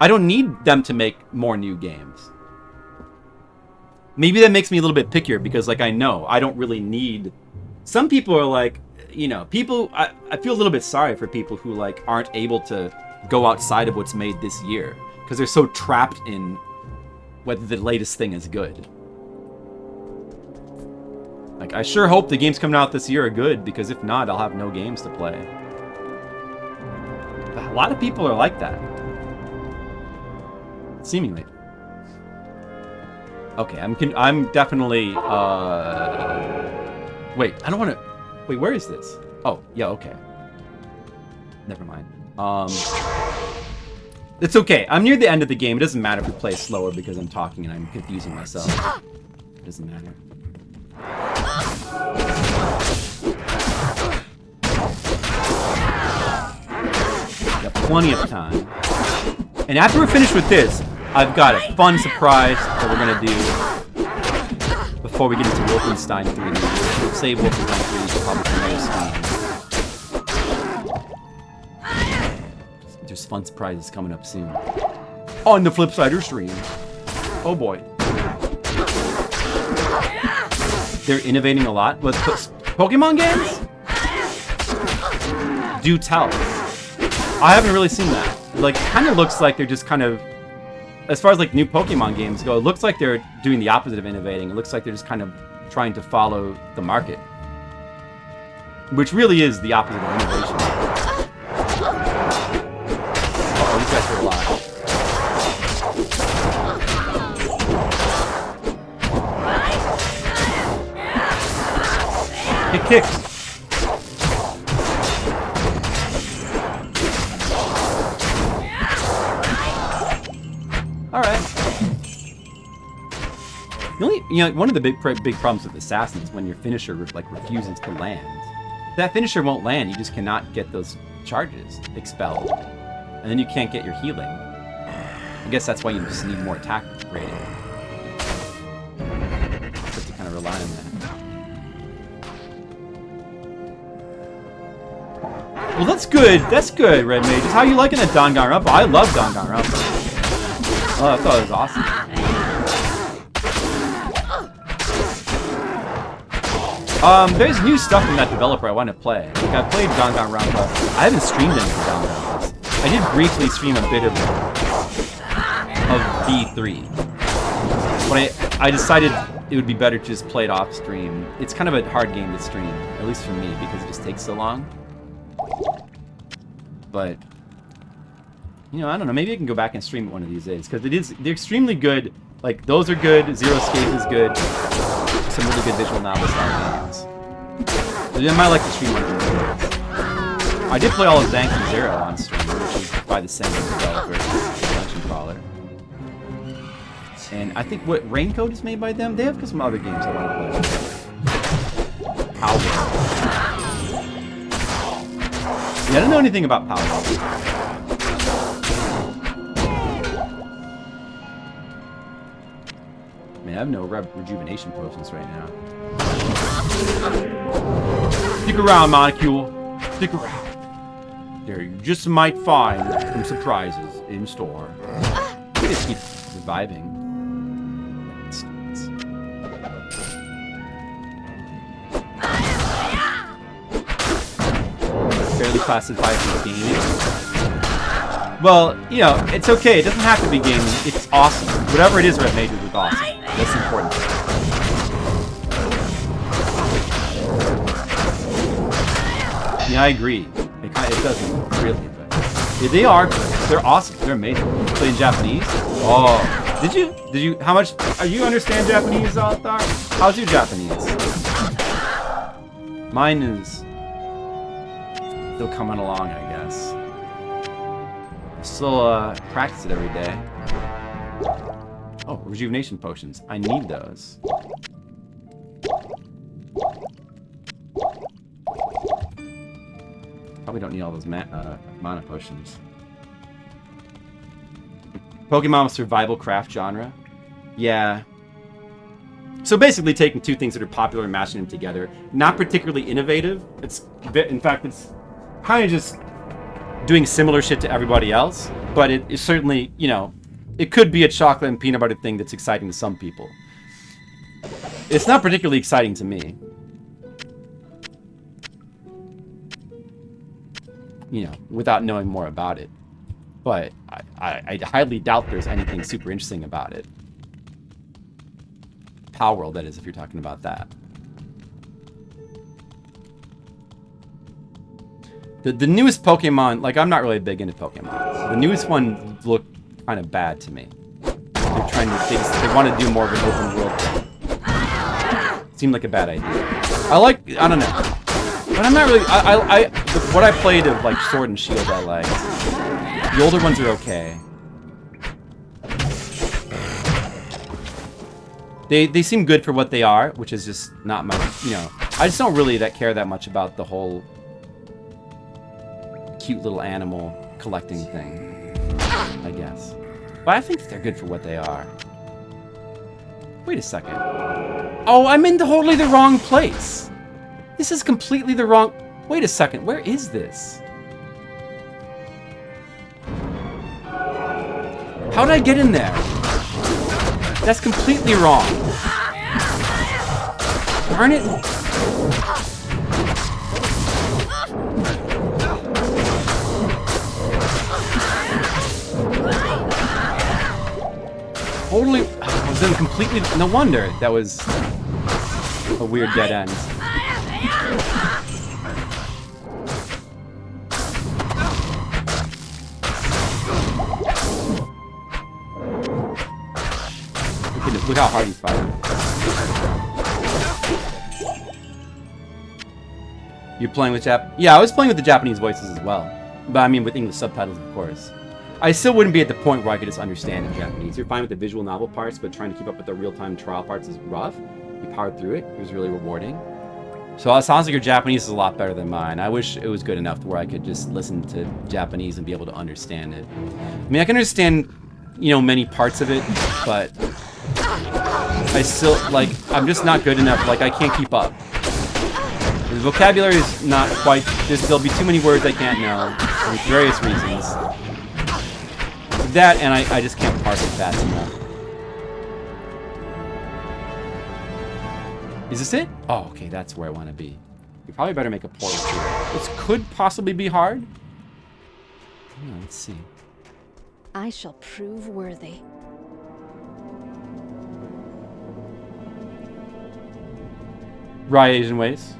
I don't need them to make more new games. Maybe that makes me a little bit pickier because, like, I know I don't really need. Some people are like, you know, I feel a little bit sorry for people who, like, aren't able to go outside of what's made this year because they're so trapped in whether the latest thing is good. Like, I sure hope the games coming out this year are good, because if not, I'll have no games to play. But a lot of people are like that. Seemingly. Okay, I'm definitely, wait, I don't want to, wait, where is this? Oh, yeah, okay. Never mind. It's okay. I'm near the end of the game. It doesn't matter if we play slower because I'm talking and I'm confusing myself. It doesn't matter. Got plenty of time. And after we're finished with this, I've got a fun surprise that we're gonna do before we get into Wolfenstein 3. We'll save Wolfenstein 3 for probably for another stream. There's fun surprises coming up soon. On the Flipsider stream. Oh boy. They're innovating a lot with Pokemon games? Do tell. I haven't really seen that. Like, it kind of looks like they're just kind of, as far as like new Pokemon games go, it looks like they're doing the opposite of innovating. It looks like they're just kind of trying to follow the market, which really is the opposite of innovation. Oh, these guys are alive. It kicks. All right. The only, you know, one of the big problems with Assassins when your finisher like refuses to land. If that finisher won't land, you just cannot get those charges expelled, and then you can't get your healing. I guess that's why you just need more attack rating. Just to kind of rely on that. Well, that's good. That's good, Red Mage. How are you liking that Danganronpa? I love Danganronpa. Oh, I thought it was awesome. There's new stuff from that developer I want to play. Like, I played Danganronpa. I haven't streamed any of the Danganronpas. I did briefly stream a bit of D3. But I decided it would be better to just play it off stream. It's kind of a hard game to stream, at least for me, because it just takes so long. But, you know, I don't know. Maybe I can go back and stream it one of these days, because they're extremely good. Like, those are good. Zero Escape is good. Some really good visual novel style games. So I might like to stream one of these days. I did play all of Zanky Zero on stream, which is by the same developer, Dungeon Crawler. And I think what Raincoat is made by them. They have some other games I want to play. Power. Yeah, I don't know anything about Power. Man, I have no rejuvenation potions right now. Stick around, Molecule. Stick around. There, you just might find some surprises in store. We just keep reviving. Fairly classified as gaming. Well, you know, it's okay. It doesn't have to be gaming. It's awesome. Whatever it is Red Mage is awesome. That's important. Yeah, I agree. It doesn't really, but yeah, they are good. They're awesome. They're amazing. Playing Japanese? Oh, did you? How much? You understand Japanese, Thar? How's your Japanese? Mine is still coming along, I guess. I still practice it every day. Oh, rejuvenation potions. I need those. Probably don't need all those mana potions. Pokemon with survival craft genre. Yeah. So basically taking two things that are popular and mashing them together. Not particularly innovative. In fact, it's kind of just doing similar shit to everybody else. But it is certainly, you know, it could be a chocolate and peanut butter thing that's exciting to some people. It's not particularly exciting to me. You know, without knowing more about it. But I highly doubt there's anything super interesting about it. Power World, that is, if you're talking about that. The newest Pokemon, like, I'm not really big into Pokemon. The newest one looked kind of bad to me. They're trying to, they want to do more of an open world thing. Seemed like a bad idea. I don't know. But I'm not really, what I played of, like, Sword and Shield I liked. The older ones are okay. They seem good for what they are, which is just not my, you know, I just don't really care that much about the whole cute little animal collecting thing, I guess. But I think they're good for what they are. Wait a second. Oh, I'm in totally the wrong place. This is completely the wrong... Wait a second, where is this? How did I get in there? That's completely wrong. Darn it. Totally... I was in completely... No wonder that was a weird dead end. Look how hard he's fighting. You're playing with Yeah, I was playing with the Japanese voices as well. But I mean with English subtitles, of course. I still wouldn't be at the point where I could just understand in Japanese. You're fine with the visual novel parts, but trying to keep up with the real-time trial parts is rough. You powered through it. It was really rewarding. So it sounds like your Japanese is a lot better than mine. I wish it was good enough to where I could just listen to Japanese and be able to understand it. I mean, I can understand, you know, many parts of it, but I still, like, I'm just not good enough. Like, I can't keep up. The vocabulary is not quite... There'll be too many words I can't know for various reasons. That, and I just can't parse it fast enough. Is this it? Oh, okay, that's where I want to be. You probably better make a portal here. This could possibly be hard. Yeah, let's see. I shall prove worthy. Right, Asian ways.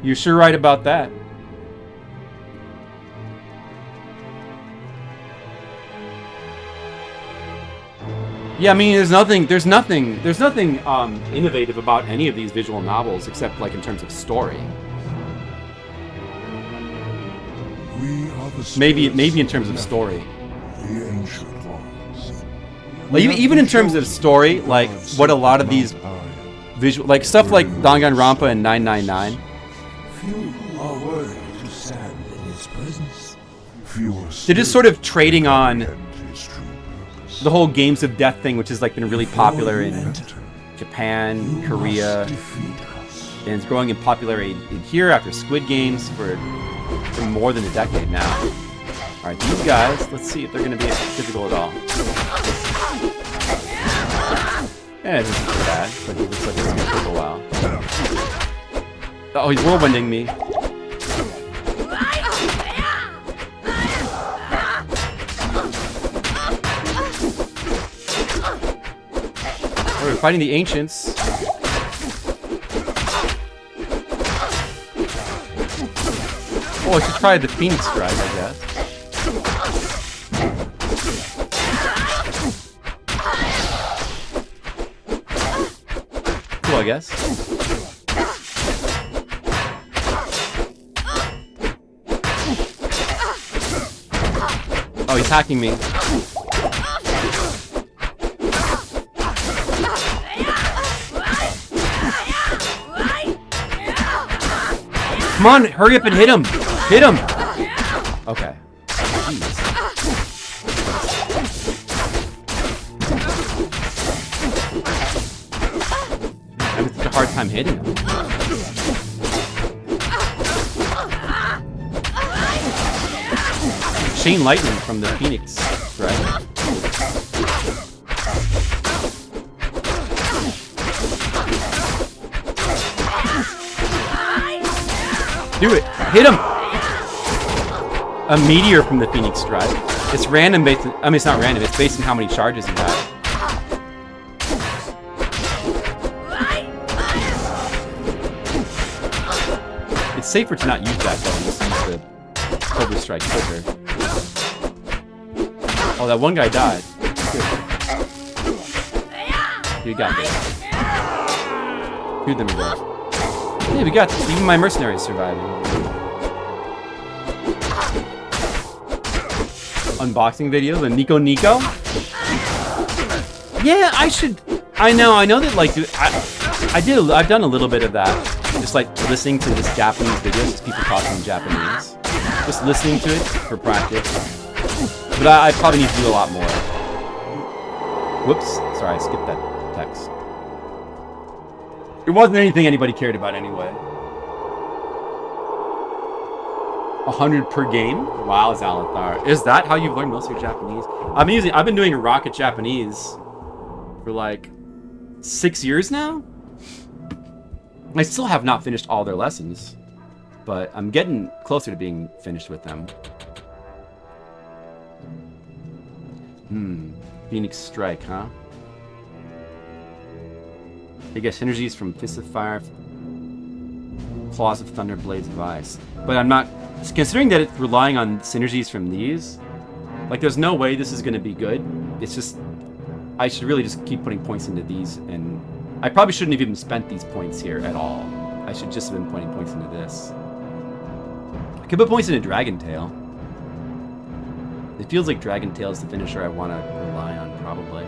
You're sure right about that. Yeah, I mean, there's nothing innovative about any of these visual novels, except like in terms of story. Maybe in terms of story. The ancient ones. Like, even in terms of story, like what a lot of these visual, like stuff like Danganronpa and 999. Few are worthy to stand in its presence. They're just sort of trading on the whole Games of Death thing, which has like been really popular in Japan, Korea, and it's growing in popularity here after Squid Games for more than a decade now. All right, these guys, let's see if they're going to be difficult at all. Yeah, it isn't too bad, but he looks like it's going to take a while. Oh, he's whirlwinding me. Oh, we're fighting the ancients. Oh, I should try the Phoenix Strike, I guess. Cool, I guess. Oh, he's hacking me. Come on, hurry up and hit him! Hit him! Okay. Jeez. I'm having such a hard time hitting him. Chain lightning from the Phoenix, right? Do it! Hit him! A meteor from the Phoenix Strike. It's random based on, I mean, it's not random, it's based on how many charges you have. It's safer to not use that though, and just use the Cobra Strike quicker. Oh, that one guy died. Good. You got this. Two of them are dead. Yeah, we got this. Even my mercenaries surviving. Unboxing video, the Nico. Yeah, I should. I know that like, I've done a little bit of that. Just like listening to this Japanese videos, just people talking in Japanese. Just listening to it for practice. But I probably need to do a lot more. Whoops, sorry, I skipped that text. It wasn't anything anybody cared about anyway. 100 per game? Wow, Zalathar. Is that how you've learned most of your Japanese? I've been doing Rocket Japanese for like 6 years now. I still have not finished all their lessons, but I'm getting closer to being finished with them. Phoenix Strike, huh? They get synergies from Fist of Fire, Claws of Thunder, Blades of Ice. But I'm not... Considering that it's relying on synergies from these, like there's no way this is going to be good. It's just... I should really just keep putting points into these, and I probably shouldn't have even spent these points here at all. I should just have been putting points into this. I could put points into Dragon Tail. It feels like Dragon Tail is the finisher I want to rely on, probably.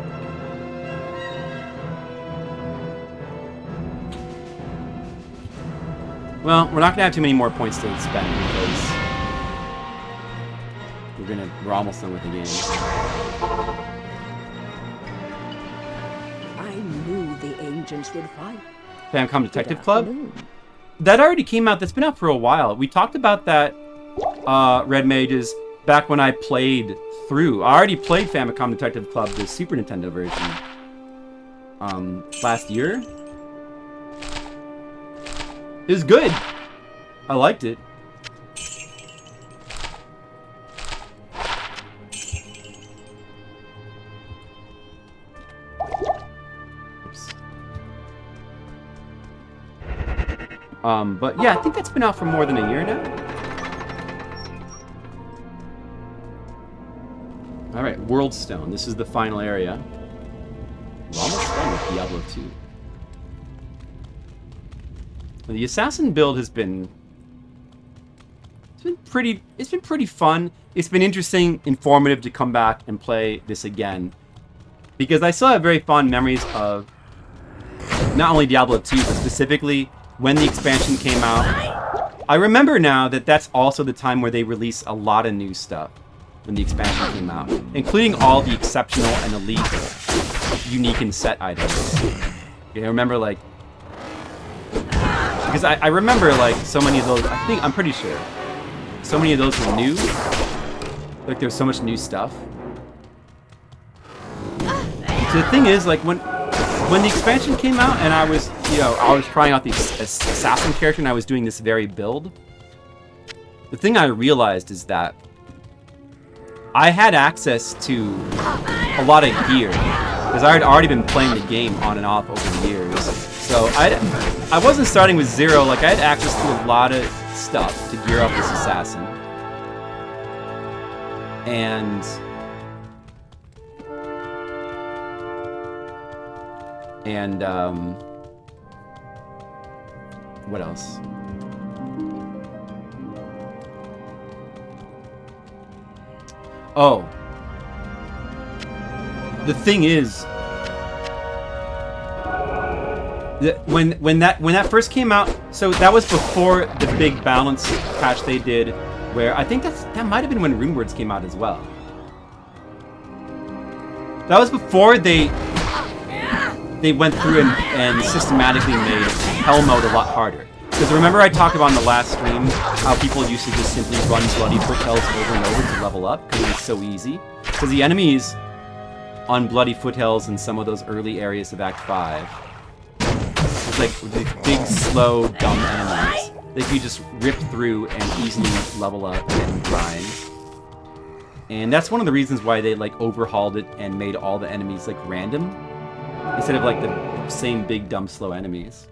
Well, we're not gonna have too many more points to spend because we're almost done with the game. I knew the ancients would fight. Famicom Detective Club? That already came out. That's been out for a while. We talked about that, Red Mages, back when I played through. I already played Famicom Detective Club, the Super Nintendo version, last year. It was good. I liked it. Oops. But yeah, I think that's been out for more than a year now. Alright, World Stone. This is the final area. We're almost done with Diablo 2. The assassin build has been... It's been pretty fun. It's been interesting, informative to come back and play this again. Because I still have very fond memories of not only Diablo 2, but specifically when the expansion came out. I remember now that that's also the time where they release a lot of new stuff when the expansion came out, including all the exceptional and elite, unique and set items. I remember, like, because I remember, like, so many of those. I'm pretty sure so many of those were new. Like, there's so much new stuff. So the thing is, like, when the expansion came out, and I was trying out the assassin character, and I was doing this very build. The thing I realized is that I had access to a lot of gear, because I had already been playing the game on and off over the years. So I wasn't starting with zero. Like, I had access to a lot of stuff to gear up this assassin. And what else? Oh. The thing is, when that first came out, so that was before the big balance patch they did, where I think that might have been when Runewords came out as well. That was before they went through and systematically made Hell mode a lot harder. Because remember I talked about in the last stream how people used to just simply run Bloody Foothills over and over to level up because it's so easy. Because the enemies on Bloody Foothills and some of those early areas of Act 5, it's like these big, slow, dumb enemies that you just rip through and easily level up and grind. And that's one of the reasons why they like overhauled it and made all the enemies like random instead of like the same big, dumb, slow enemies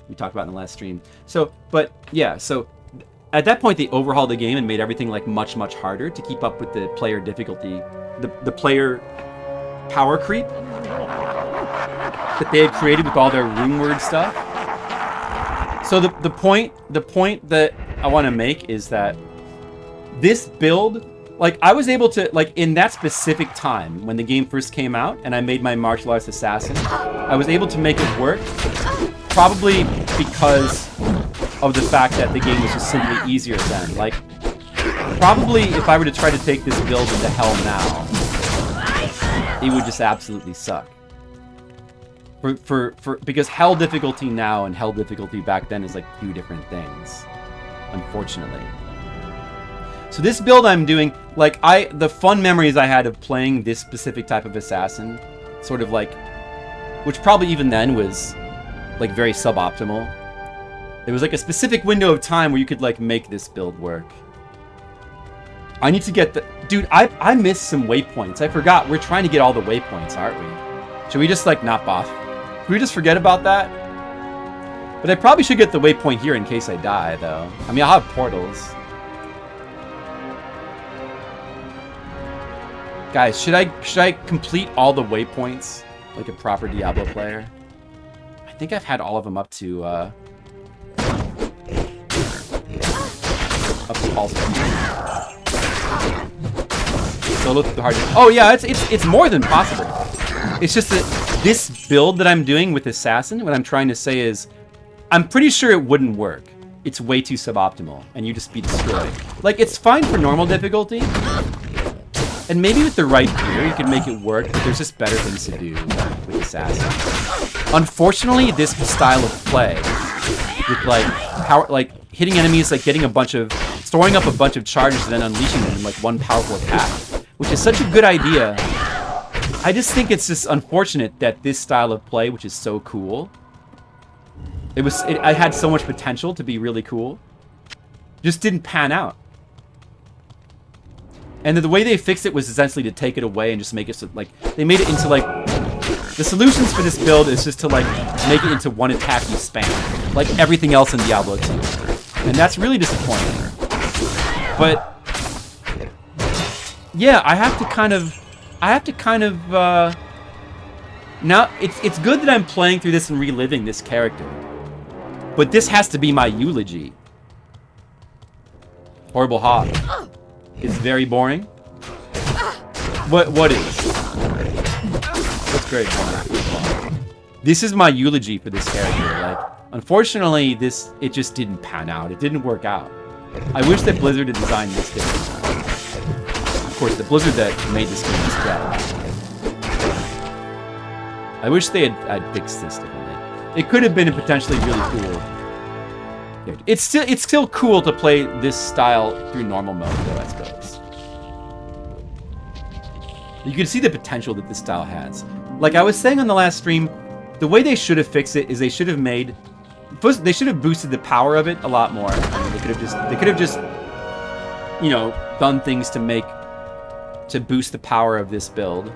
we talked about in the last stream. So, but yeah, so at that point they overhauled the game and made everything like much, much harder to keep up with the player difficulty, the player power creep that they had created with all their Runeword stuff. So the point that I want to make is that this build, like, I was able to, like, in that specific time when the game first came out and I made my martial arts assassin, I was able to make it work probably because of the fact that the game was just simply easier then. Like, probably if I were to try to take this build into Hell now, it would just absolutely suck. Because Hell difficulty now and Hell difficulty back then is like two different things, unfortunately. So this build I'm doing, like, the fun memories I had of playing this specific type of assassin, sort of like, which probably even then was like very suboptimal. There was like a specific window of time where you could like make this build work. I need to get the... Dude, I missed some waypoints. I forgot. We're trying to get all the waypoints, aren't we? Should we just, like, not bother? Can we just forget about that? But I probably should get the waypoint here in case I die, though. I mean, I'll have portals. Guys, should I complete all the waypoints like a proper Diablo player? I think I've had all of them up to Pulse. So look at the hard. Oh yeah, it's more than possible. It's just that this build that I'm doing with Assassin, what I'm trying to say is, I'm pretty sure it wouldn't work. It's way too suboptimal, and you just be destroyed. Like, it's fine for normal difficulty, and maybe with the right gear you can make it work, but there's just better things to do with Assassin. Unfortunately, this style of play, with like hitting enemies, like getting a bunch of, storing up a bunch of charges and then unleashing them in like one powerful attack, which is such a good idea. I just think it's just unfortunate that this style of play, which is so cool, I had so much potential to be really cool. Just didn't pan out. And the way they fixed it was essentially to take it away and just make it so, like, they made it into, like, the solutions for this build is just to, like, make it into one attack you spam. Like everything else in Diablo 2. And that's really disappointing. But, yeah, I have to kind of, now, it's good that I'm playing through this and reliving this character. But this has to be my eulogy. Horrible Hawk. It's very boring. What is? What's great? This is my eulogy for this character. Like, unfortunately, it just didn't pan out. It didn't work out. I wish that Blizzard had designed this differently. Of course, the Blizzard that made this game is dead. I wish they had fixed this differently. It could have been potentially really cool. It's still cool to play this style through normal mode, though, I suppose. You can see the potential that this style has. Like I was saying on the last stream, the way they should have fixed it is they should have boosted the power of it a lot more. I mean, they could have just, you know, done things to boost the power of this build.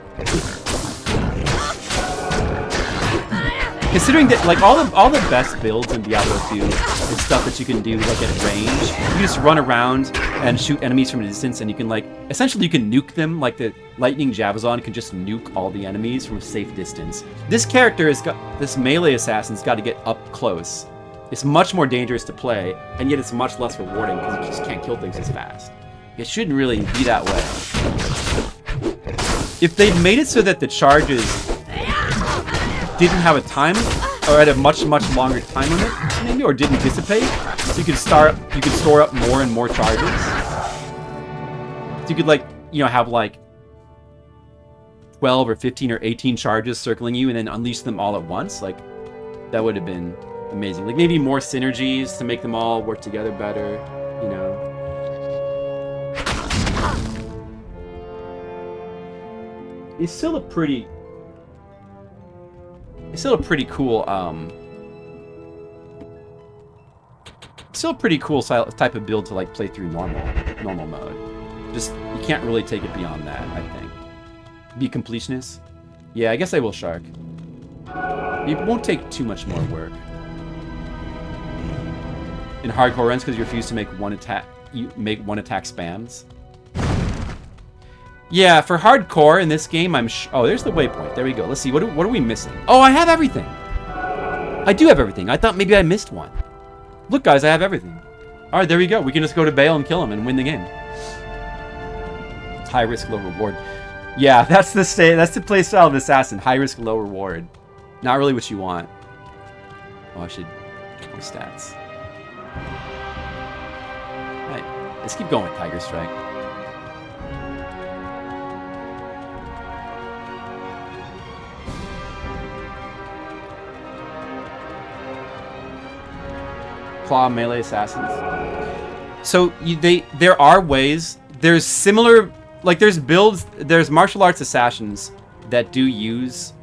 Considering that, like, all the best builds in Diablo 2 is stuff that you can do, like, at range. You can just run around and shoot enemies from a distance, and you can, like, essentially you can nuke them, like the Lightning Javazon can just nuke all the enemies from a safe distance. This character this melee assassin's got to get up close. It's much more dangerous to play, and yet it's much less rewarding because you just can't kill things as fast. It shouldn't really be that way. If they'd made it so that the charges didn't have a time, or had a much longer time limit, maybe, or didn't dissipate, so you could store up more and more charges. So you could, like, you know, have like 12 or 15 or 18 charges circling you and then unleash them all at once. Like, that would have been amazing. Like, maybe more synergies to make them all work together better, you know. It's still a pretty cool, type of build to, like, play through normal mode. Just, you can't really take it beyond that, I think. Be completionist? Yeah, I guess I will Shark. It won't take too much more work. In hardcore runs, because you refuse to make one attack spams. Yeah, for hardcore in this game, oh, there's the waypoint. There we go. Let's see. What are we missing? Oh, I have everything. I do have everything. I thought maybe I missed one. Look, guys, I have everything. All right, there we go. We can just go to Bale and kill him and win the game. It's high risk, low reward. Yeah, that's the play style of Assassin. High risk, low reward. Not really what you want. Oh, I should get my stats. All right, let's keep going with Tiger Strike. Claw melee assassins. So there are ways. There's similar, like, there's builds. There's martial arts assassins that do use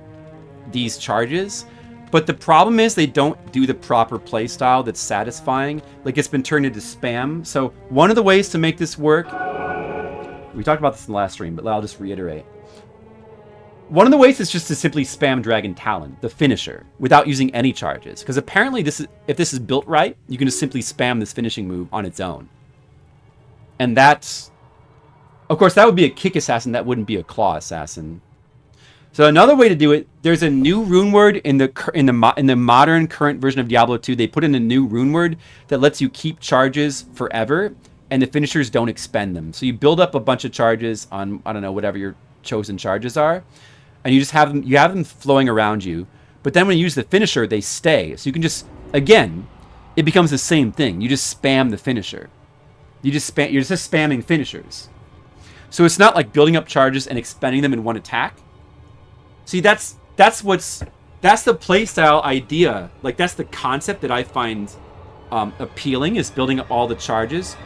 these charges, but the problem is they don't do the proper play style that's satisfying. Like, it's been turned into spam. So one of the ways to make this work, we talked about this in the last stream, but I'll just reiterate. One of the ways is just to simply spam Dragon Talon, the finisher, without using any charges. Because apparently, if this is built right, you can just simply spam this finishing move on its own. And that's... Of course, that would be a kick assassin. That wouldn't be a claw assassin. So another way to do it, there's a new rune word in the modern current version of Diablo 2. They put in a new rune word that lets you keep charges forever, and the finishers don't expend them. So you build up a bunch of charges on, I don't know, whatever your chosen charges are. And you just have them flowing around you. But then when you use the finisher, they stay. So you can just, again, it becomes the same thing. You just spam the finisher. You're just spamming finishers. So it's not like building up charges and expending them in one attack. See, that's the playstyle idea. Like, that's the concept that I find appealing, is building up all the charges,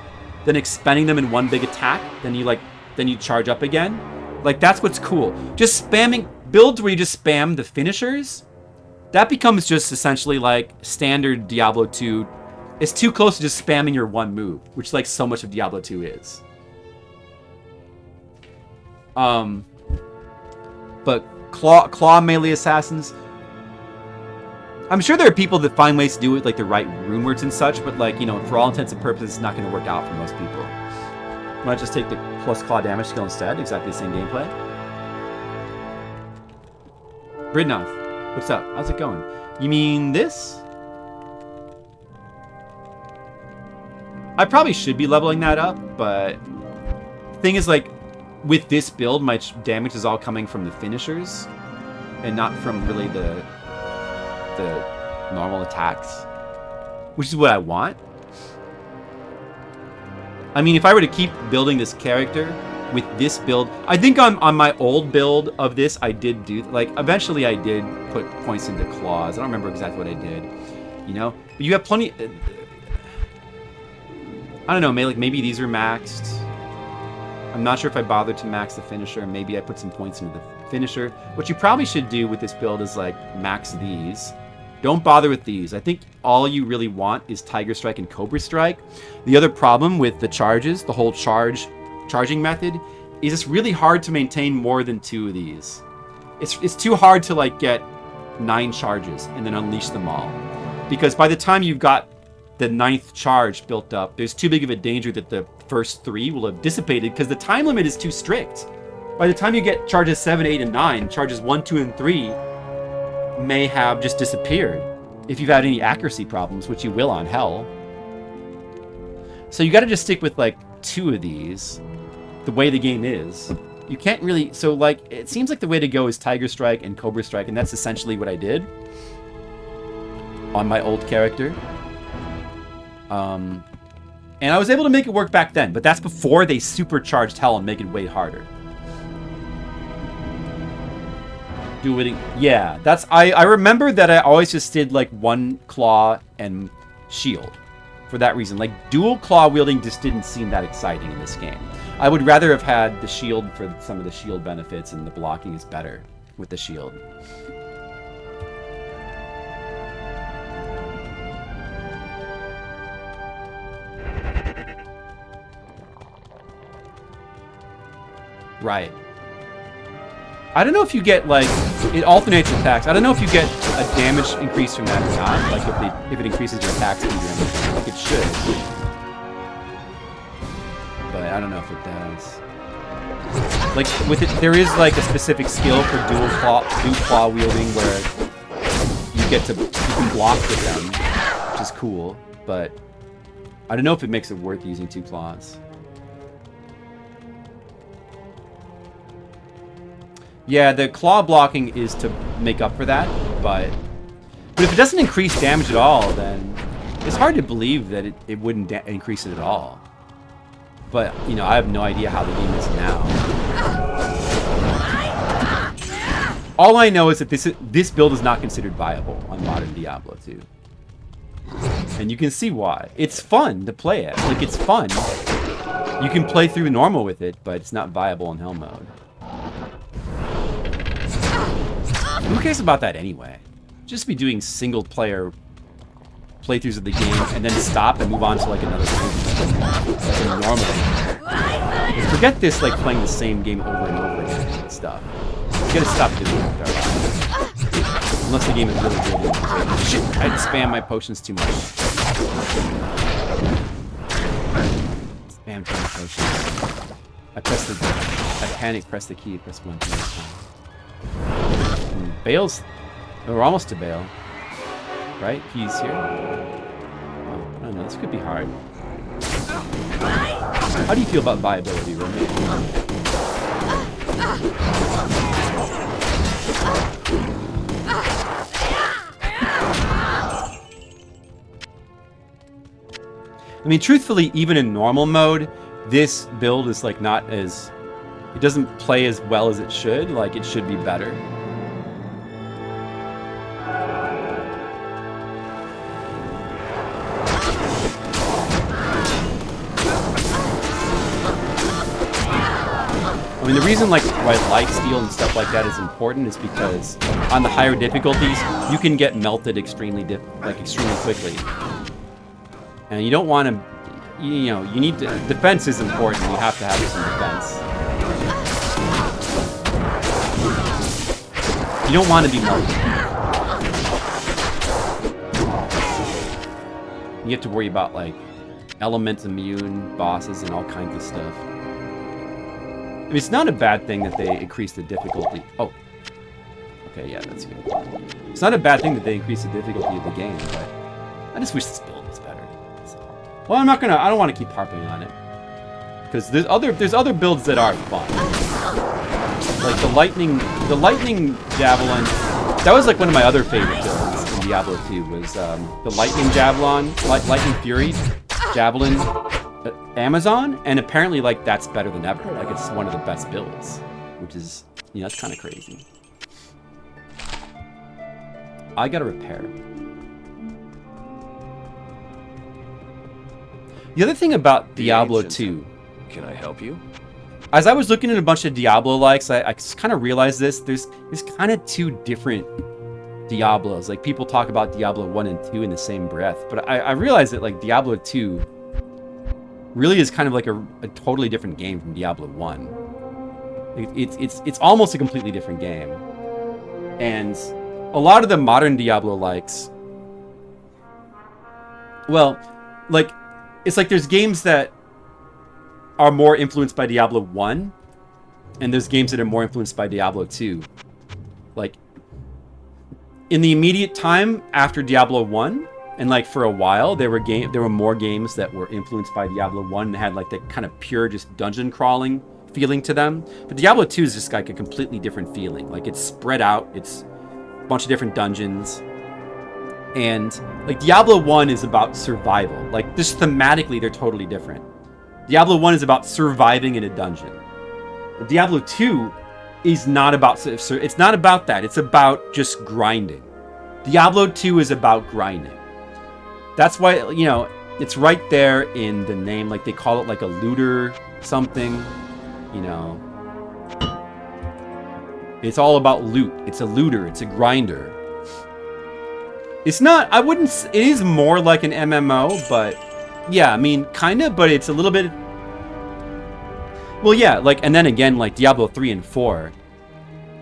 then expending them in one big attack. Then you charge up again. Like, that's what's cool. Just spamming builds where you just spam the finishers. that becomes just essentially like standard Diablo 2. It's too close to just spamming your one move, which like so much of Diablo 2 is. But claw melee assassins, I'm sure there are people that find ways to do it, like the right rune words and such, but like, you know, for all intents and purposes, it's not going to work out for most people. Might just take the plus claw damage skill instead, exactly the same gameplay. Bridnoth, what's up? How's it going? You mean this? I probably should be leveling that up, but the thing is, like, with this build, my damage is all coming from the finishers and not from really the normal attacks, which is what I want. I mean, if I were to keep building this character with this build, I think on my old build of this, I did do, like, eventually I did put points into claws. I don't remember exactly what I did, you know? But you have plenty... I don't know, maybe these are maxed. I'm not sure if I bothered to max the finisher. Maybe I put some points into the finisher. What you probably should do with this build is, like, max these. Don't bother with these. I think all you really want is Tiger Strike and Cobra Strike. The other problem with the charges, the whole charging method, is it's really hard to maintain more than 2 of these. It's too hard to, like, get 9 charges and then unleash them all. Because by the time you've got the 9th charge built up, there's too big of a danger that the first 3 will have dissipated because the time limit is too strict. By the time you get charges 7, 8, and 9, charges 1, 2, and 3 may have just disappeared if you've had any accuracy problems, which you will on Hell. So you got to just stick with like 2 of these, the way the game is. You can't really... So, like, it seems like the way to go is Tiger Strike and Cobra Strike, and that's essentially what I did on my old character. And I was able to make it work back then, but that's before they supercharged Hell and make it way harder. Yeah, that's... I remember that I always just did, like, 1 claw and shield. For that reason. Like, dual claw wielding just didn't seem that exciting in this game. I would rather have had the shield for some of the shield benefits, and the blocking is better with the shield. Right. I don't know if you get, like, it alternates attacks. I don't know if you get a damage increase from that or not. Like, if it increases your attack speed or anything. Like, it should. But I don't know if it does. Like, with it, there is, like, a specific skill for dual claw wielding where you can block with them, which is cool. But I don't know if it makes it worth using 2 claws. Yeah, the claw blocking is to make up for that, but if it doesn't increase damage at all, then it's hard to believe that it wouldn't increase it at all. But, you know, I have no idea how the game is now. All I know is that this build is not considered viable on modern Diablo 2. And you can see why. It's fun to play it. Like, it's fun. You can play through normal with it, but it's not viable in Hell mode. Who cares about that anyway? Just be doing single-player playthroughs of the game and then stop and move on to like another game. Like normally. Forget this, like playing the same game over and over again and stuff. You gotta stop doing that. Unless the game is really good. Shit, I had to spam my potions too much. Spam too many potions. I panic pressed the key, press 1 too much time. Bale's... We're almost to Bale. Right? He's here. Oh, I don't know. This could be hard. How do you feel about viability, Roman? I mean, truthfully, even in normal mode, this build is like not as... It doesn't play as well as it should. Like, it should be better. I mean, And the reason like why light steal and stuff like that is important is because on the higher difficulties, you can get melted extremely quickly. And you don't want to, you know, you need to, defense is important. You have to have some defense. You don't want to be melted. You have to worry about like elements immune bosses and all kinds of stuff. I mean, it's not a bad thing that they increase the difficulty. Oh. Okay, yeah, that's good. It's not a bad thing that they increase the difficulty of the game, but I just wish this build was better. So, well, I don't want to keep harping on it. Because there's other builds that are fun. Like the lightning javelin. That was like one of my other favorite builds in Diablo 2 was the lightning javelin, lightning fury javelin Amazon, and apparently like that's better than ever. Like it's one of the best builds, which is, you know, that's kind of crazy. I gotta repair. The other thing about Diablo 2. Can I help you? As I was looking at a bunch of Diablo likes, I kind of realized this. There's kind of two different Diablos. Like people talk about Diablo 1 and 2 in the same breath, but I realized that like Diablo 2 really is kind of like a totally different game from Diablo 1. It's almost a completely different game. And a lot of the modern Diablo likes, well, like it's like there's games that are more influenced by Diablo 1, and there's games that are more influenced by Diablo 2. Like, in the immediate time after Diablo 1, and like for a while, there were more games that were influenced by Diablo 1 and had like that kind of pure just dungeon crawling feeling to them. But Diablo 2 is just like a completely different feeling. Like it's spread out, it's a bunch of different dungeons. And like Diablo 1 is about survival. Like just thematically, they're totally different. Diablo 1 is about surviving in a dungeon. Diablo 2 is not about, it's not about that. It's about just grinding. Diablo 2 is about grinding. That's why, you know, it's right there in the name. Like they call it like a looter something, you know. It's all about loot. It's a looter. It's a grinder. It's not, I wouldn't, it is more like an MMO, but yeah, I mean, kind of, but it's a little bit... Well, yeah, like, and then again, like Diablo 3 and 4,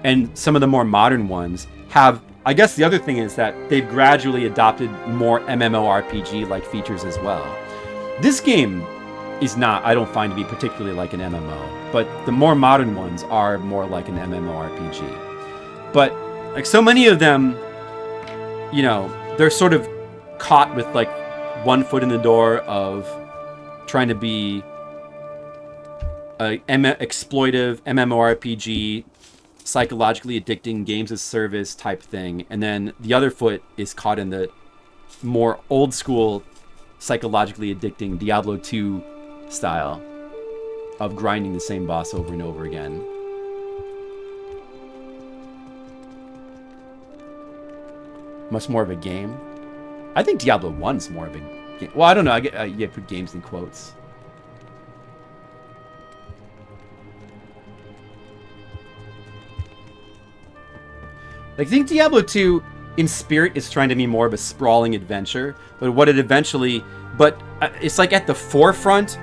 and some of the more modern ones have... I guess the other thing is that they've gradually adopted more MMORPG-like features as well. This game is not, I don't find to be particularly like an MMO, but the more modern ones are more like an MMORPG. But, like, so many of them, you know, they're sort of caught with, like, one foot in the door of trying to be a exploitive MMORPG, psychologically addicting games as service type thing, and then the other foot is caught in the more old school psychologically addicting Diablo 2 style of grinding the same boss over and over again. Much more of a game. I think Diablo 1's more of a game. Well, I don't know. I get put games in quotes. Like, I think Diablo 2, in spirit, is trying to be more of a sprawling adventure, but what it eventually... But it's, like, at the forefront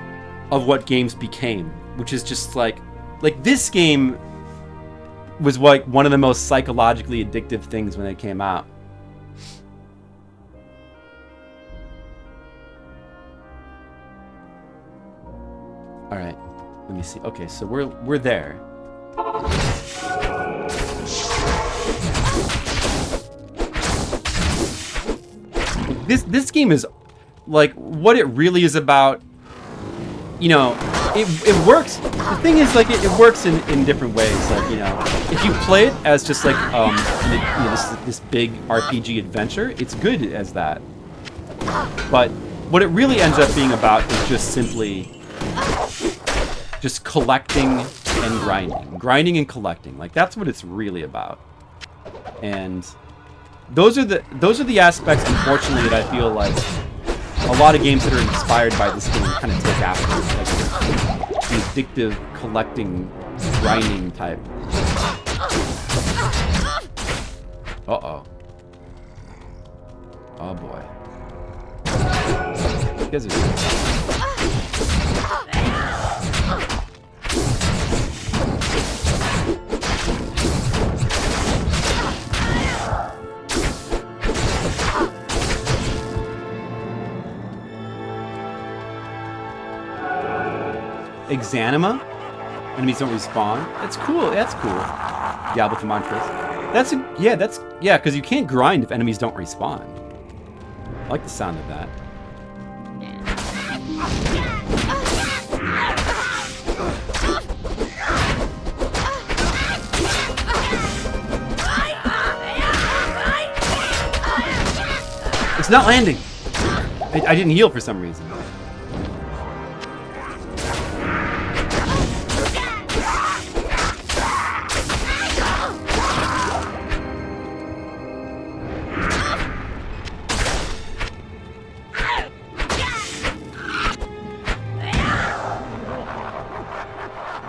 of what games became, which is just, like... Like, this game was, like, one of the most psychologically addictive things when it came out. Alright, let me see. Okay, so we're there. This game is like what it really is about. You know, it works. The thing is, like, it works in different ways. Like, you know, if you play it as just like you know, this big RPG adventure, it's good as that. But what it really ends up being about is just simply just collecting and grinding and collecting. Like, that's what it's really about. And those are the aspects, unfortunately, that I feel like a lot of games that are inspired by this game kind of take after, like the addictive collecting grinding type. Uh-oh. Oh boy. You guys are... Exanima? Enemies don't respawn. That's cool. That's cool. Diablo II mantras. Yeah, because you can't grind if enemies don't respawn. I like the sound of that. It's not landing. I didn't heal for some reason.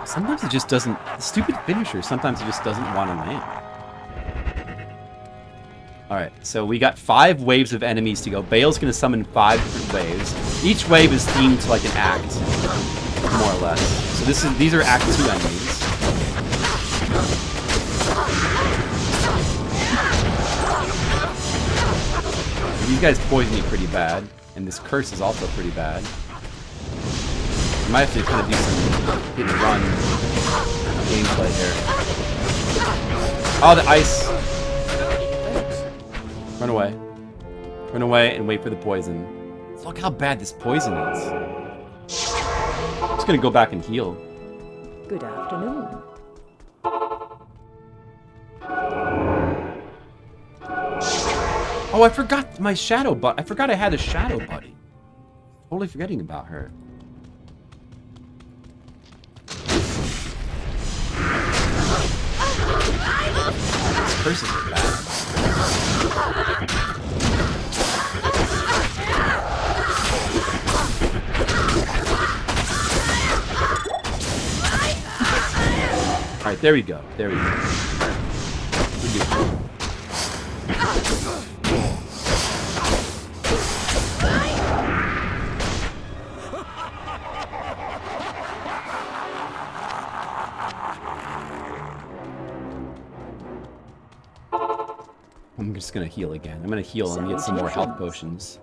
Sometimes it just doesn't... Stupid finisher, sometimes it just doesn't want to land. Alright, so we got 5 waves of enemies to go. Bale's going to summon 5 different waves. Each wave is themed to like an act, more or less. So these are Act 2 enemies. These guys poison you pretty bad, and this curse is also pretty bad. You might have to kind of do some hit and run gameplay here. Oh, the ice! Run away. Run away and wait for the poison. Look how bad this poison is. I'm just gonna go back and heal. Good afternoon. Oh, I forgot my shadow I forgot I had a shadow buddy. Totally forgetting about her. These curses are bad. Alright, there we go. There we go. We're good. I'm just gonna heal again. I'm gonna heal and get some more health potions.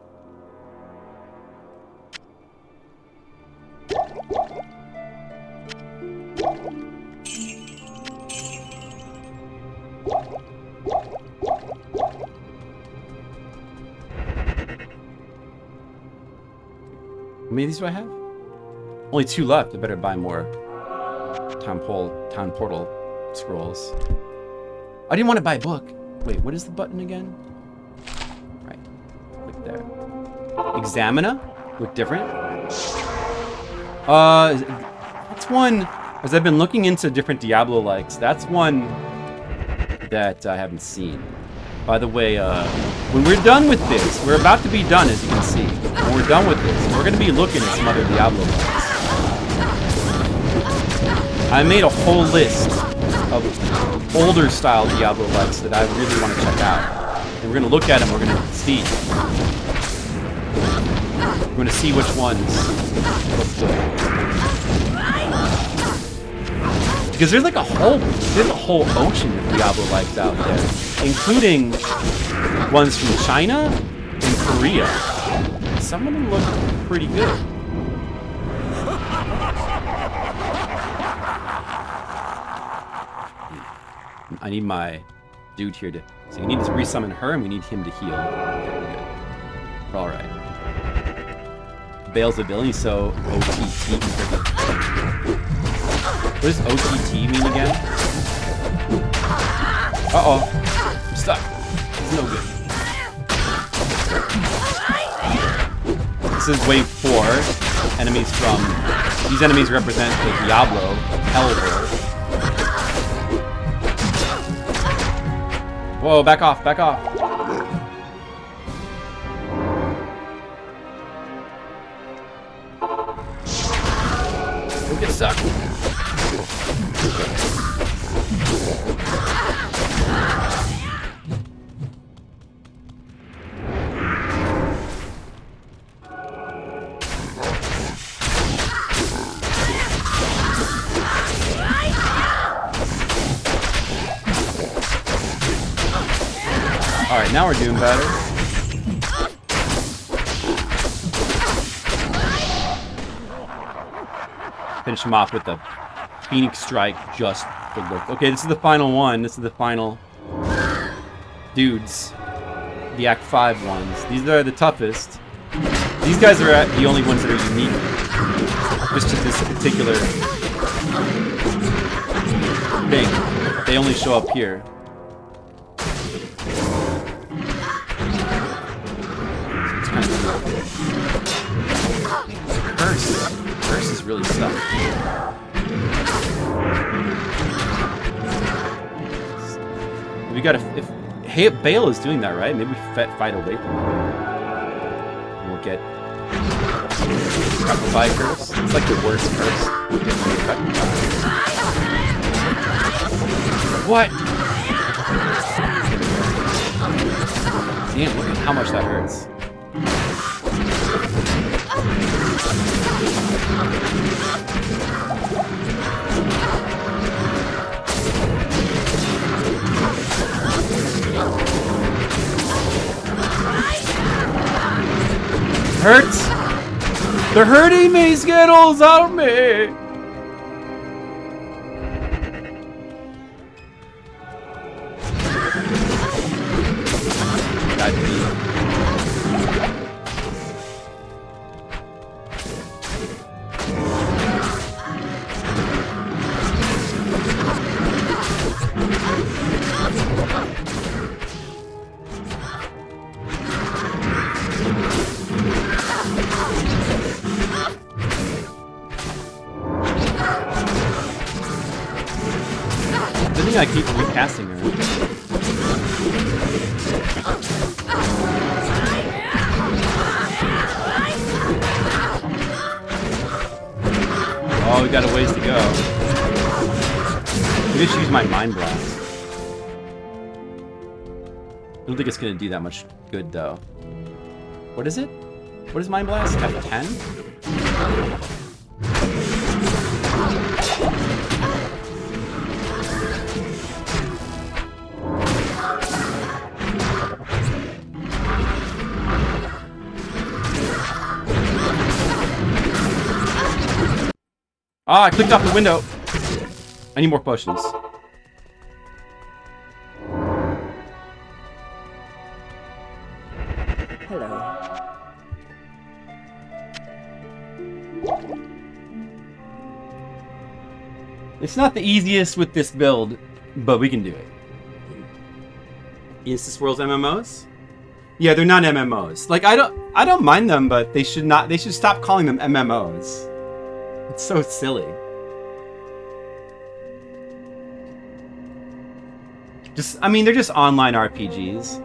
How many of these do I have? Only 2 left. I better buy more town portal scrolls. I didn't want to buy a book. Wait, what is the button again? Right. Click there. Examina? Look different? That's one... As I've been looking into different Diablo-likes, that's one that I haven't seen. By the way, when we're done with this, we're about to be done, as you can see. When we're done with this, we're going to be looking at some other Diablo-likes. I made a whole list of older style Diablo likes that I really want to check out. And we're going to look at them, we're going to see. We're going to see which ones look good. Because there's like a whole ocean of Diablo likes out there, including ones from China and Korea. Some of them look pretty good. I need my dude here to... So we need to resummon her, and we need him to heal. Okay, we're good. We're alright. Bale's ability, so OTT. What does OTT mean again? Uh-oh. I'm stuck. It's no good. This is wave 4. Enemies from... These enemies represent the Diablo Hellworld. Whoa, back off, back off. Don't get stuck. Alright, now we're doing better. Finish him off with the Phoenix Strike just for look. Okay, this is the final one. This is the final dudes. The Act 5 ones. These are the toughest. These guys are the only ones that are unique. Just to this particular thing. They only show up here. Curse is really stuck. We gotta. If Bale is doing that, right? Maybe we fight away from him. We'll get cut by curse. It's like the worst curse. What? Damn! Look at how much that hurts. Hurts? They're hurting me, Skittles! Help me! I keep recasting her. Oh, we got a ways to go. Maybe I should use my Mind Blast. I don't think it's gonna do that much good though. What is it? What is Mind Blast? F10? Ah, I clicked off the window. I need more potions. Hello. It's not the easiest with this build, but we can do it. Is this world's MMOs? Yeah, they're not MMOs. Like I don't mind them, but they should stop calling them MMOs. It's so silly. I mean, they're just online RPGs.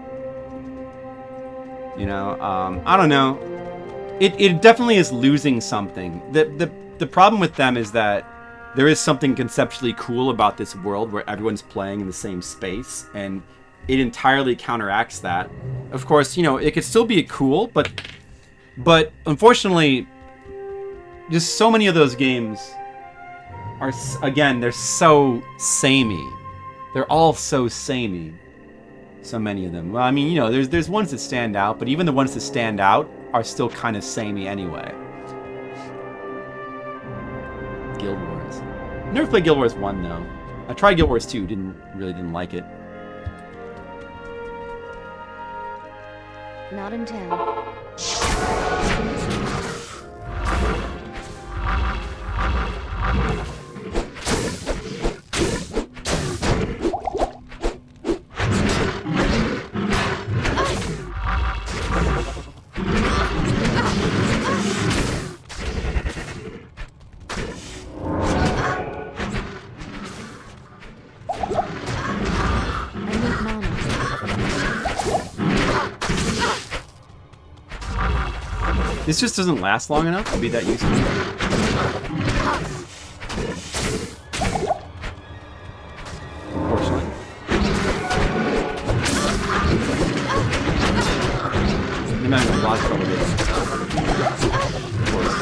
You know, I don't know. It definitely is losing something. The problem with them is that there is something conceptually cool about this world where everyone's playing in the same space, and it entirely counteracts that. Of course, you know, it could still be cool, but unfortunately, just so many of those games are, again, they're so samey. They're all so samey. So many of them. Well, I mean, you know, there's ones that stand out, but even the ones that stand out are still kind of samey anyway. Guild Wars. Never played Guild Wars 1 though. I tried Guild Wars 2, really didn't like it. Not in town. This just doesn't last long enough to be that useful. No matter what lost trouble is. Of course.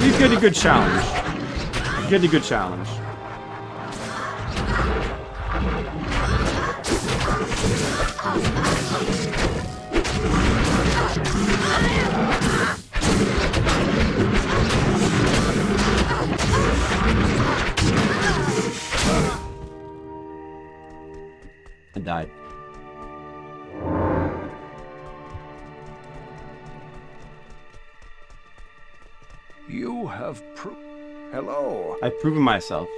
We've got a good challenge. Get a good challenge. I died. You have Hello. I've proven myself.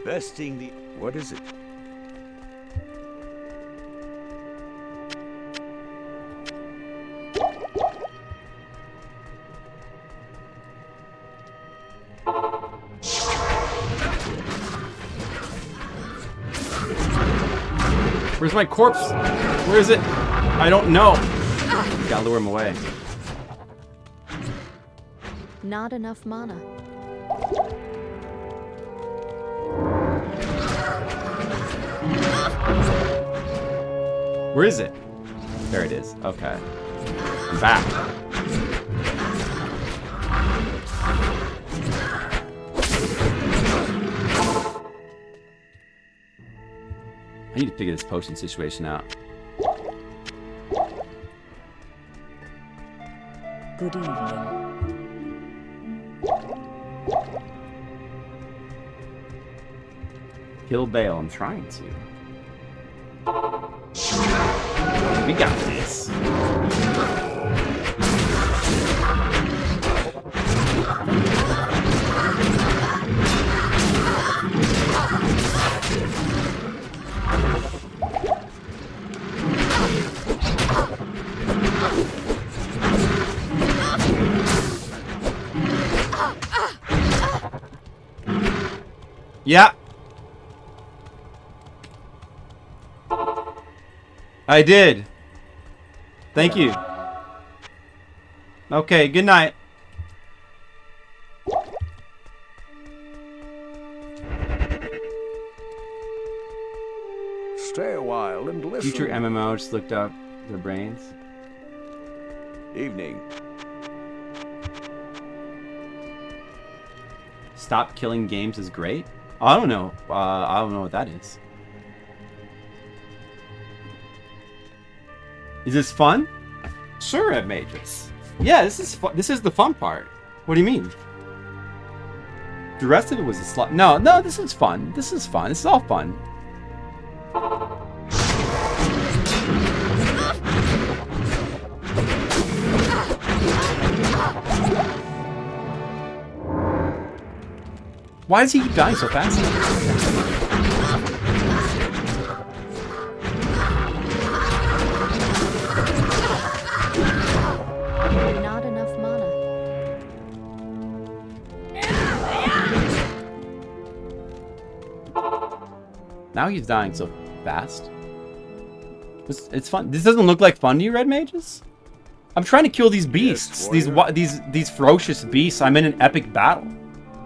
Besting the... What is it? Where's my corpse? Where is it? I don't know. Gotta lure him away. Not enough mana. Where is it? There it is. Okay. I'm back. I need to figure this potion situation out. Good evening. Kill Bale. I'm trying to. We got this. Yeah. I did. Thank you. Okay, good night. Stay a while and listen. Future MMO just looked up their brains. Evening. Stop killing games is great. I don't know. I don't know what that is. Is this fun? Sure, Red Mages. Yeah, this is fun. This is the fun part. What do you mean? The rest of it was a slut. No, this is fun. This is fun. This is all fun. Why does he keep dying so fast? Not enough mana. Now he's dying so fast. It's fun. This doesn't look like fun to you, Red Mages? I'm trying to kill these beasts. Yes, these ferocious beasts. I'm in an epic battle.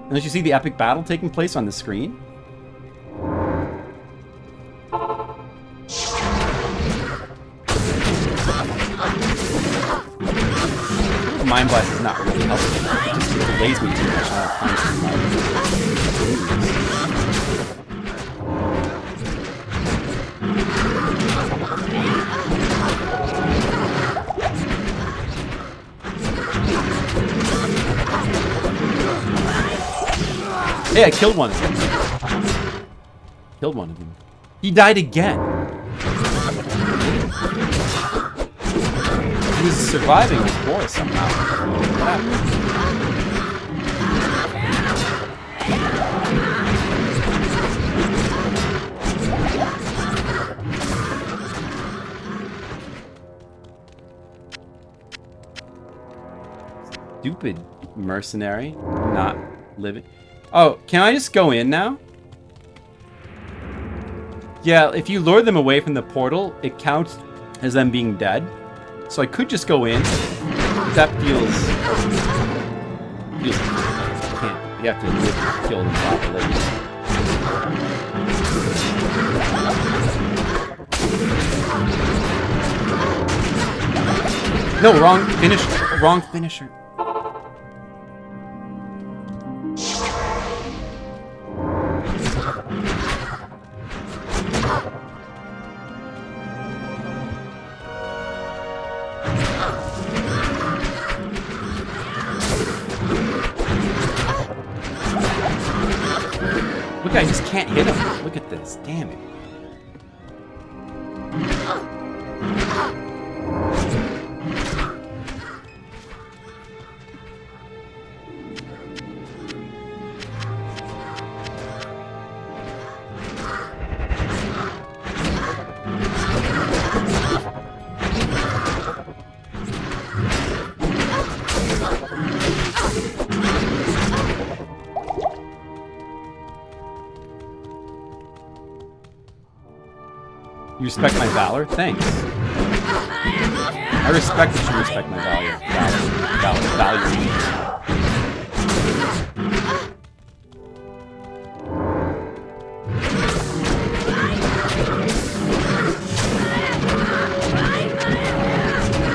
Don't you see the epic battle taking place on the screen? Mind Blast is not really helping. It just delays me too much. I don't have time to Hey, I killed one of them. Killed one of them. He died again. He was surviving before somehow. What happened? Stupid mercenary. Not living. Oh, can I just go in now? Yeah, if you lure them away from the portal, it counts as them being dead. So I could just go in. That feels... can't. You have to kill them properly. No, wrong finish. Wrong finisher. Look, I just can't hit him. Look at this. Damn it. You respect my valor? Thanks. I respect that you respect my valor. Value.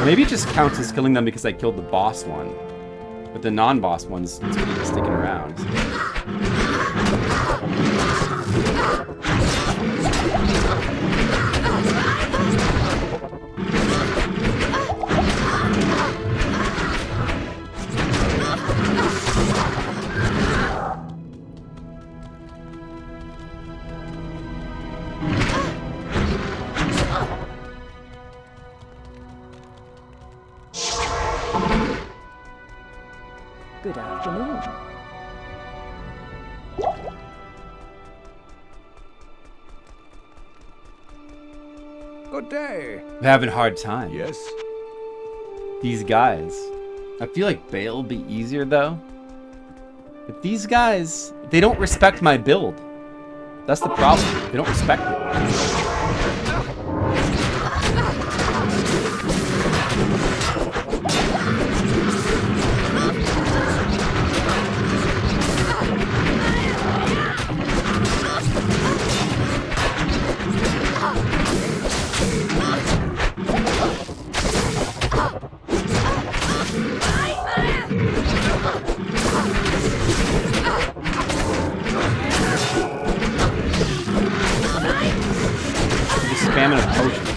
Maybe it just counts as killing them because I killed the boss one. But the non-boss one's sticking around. Good afternoon. Good day. I'm having a hard time. Yes? These guys. I feel like Bale would be easier though. But these guys, they don't respect my build. That's the problem. They don't respect it. Spamming of potions.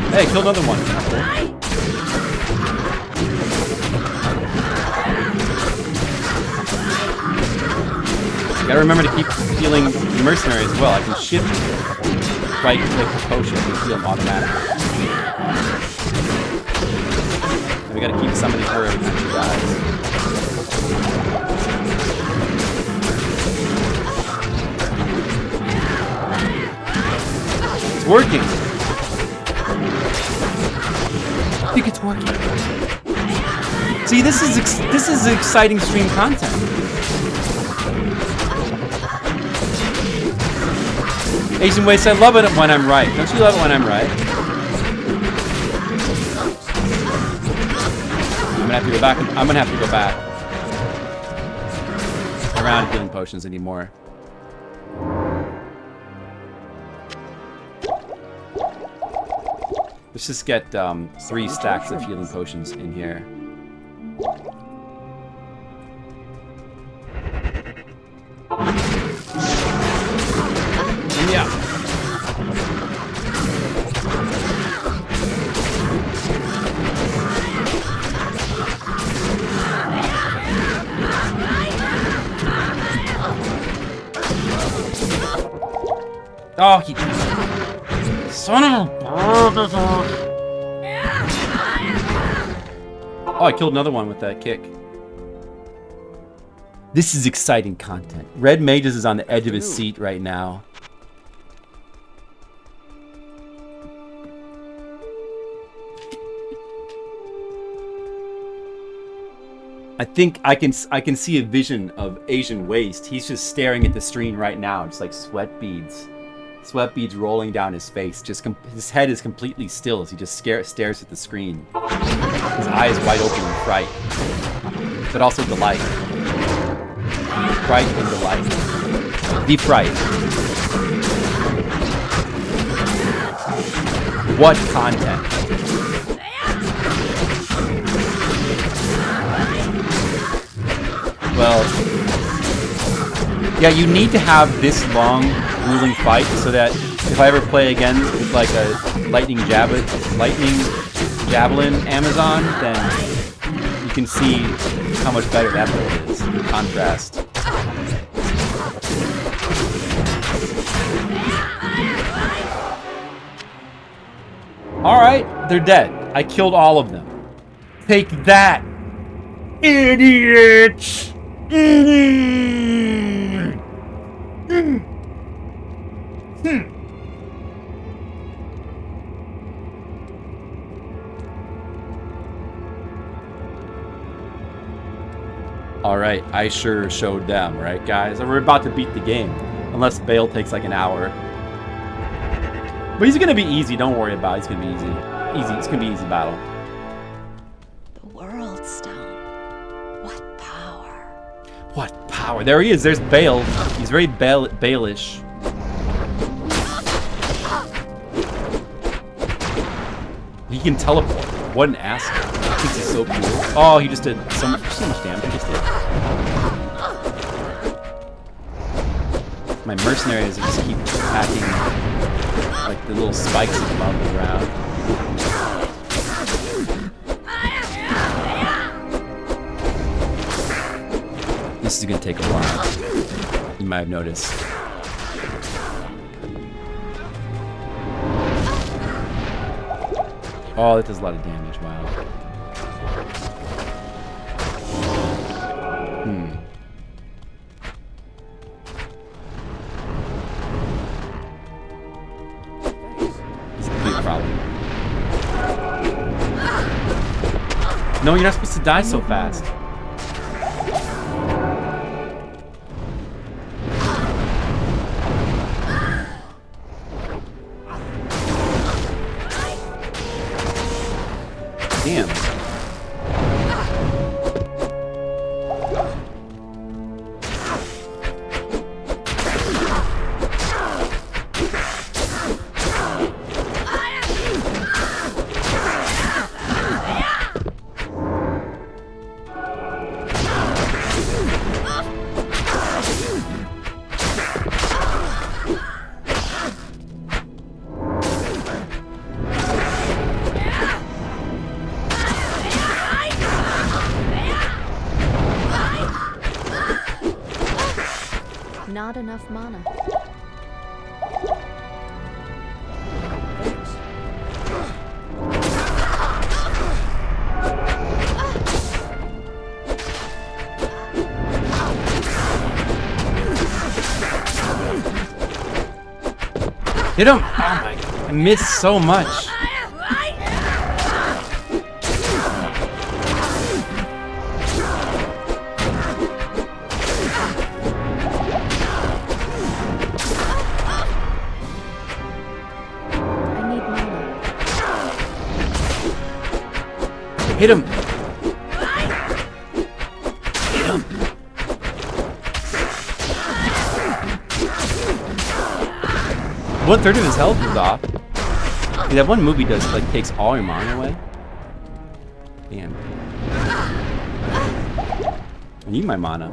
Hey, kill another one. Gotta remember to keep healing mercenary as well. I can shift right click the potion and heal them automatically. We gotta keep summoning her every time she dies. It's working! I think it's working. See, this is exciting stream content. Asian Waste, I love it when I'm right. Don't you love it when I'm right? I'm gonna have to go back around healing potions anymore. Let's just get 3 stacks of healing potions in here. Yeah. Oh, he... Son of a... Oh, I killed another one with that kick. This is exciting content. Red Mages is on the edge of his seat right now. I think I can see a vision of Asian Waste. He's just staring at the screen right now, just like sweat beads rolling down his face. Just his head is completely still as he just stares at the screen. His eyes wide open in fright, but also delight. Fright and delight. The fright. What content? Well, yeah, you need to have this long, grueling fight so that if I ever play again with like a lightning javelin Amazon, then you can see how much better that build is in contrast. Alright, they're dead. I killed all of them. Take that, idiots! Alright, I sure showed them, right guys? And we're about to beat the game. Unless Bale takes like an hour. But he's gonna be easy, don't worry about it. He's gonna be easy. It's gonna be an easy battle. The World Stone. What power. What power? There he is. There's Bale. He's very Bale-ish. He can teleport. What an asshole. This is so cool. Oh, he just did so much damage. He just did. My mercenaries just keep attacking like the little spikes that come out of the ground. This is gonna take a while. You might have noticed. Oh, that does a lot of damage. Wow. It's a big problem. No, you're not supposed to die so fast. Damn. Not enough mana. Hit him! Oh my god, I missed so much. Hit him! Hit him! 1/3 of his health is off. See, that one movie does like takes all your mana away. Damn. I need my mana.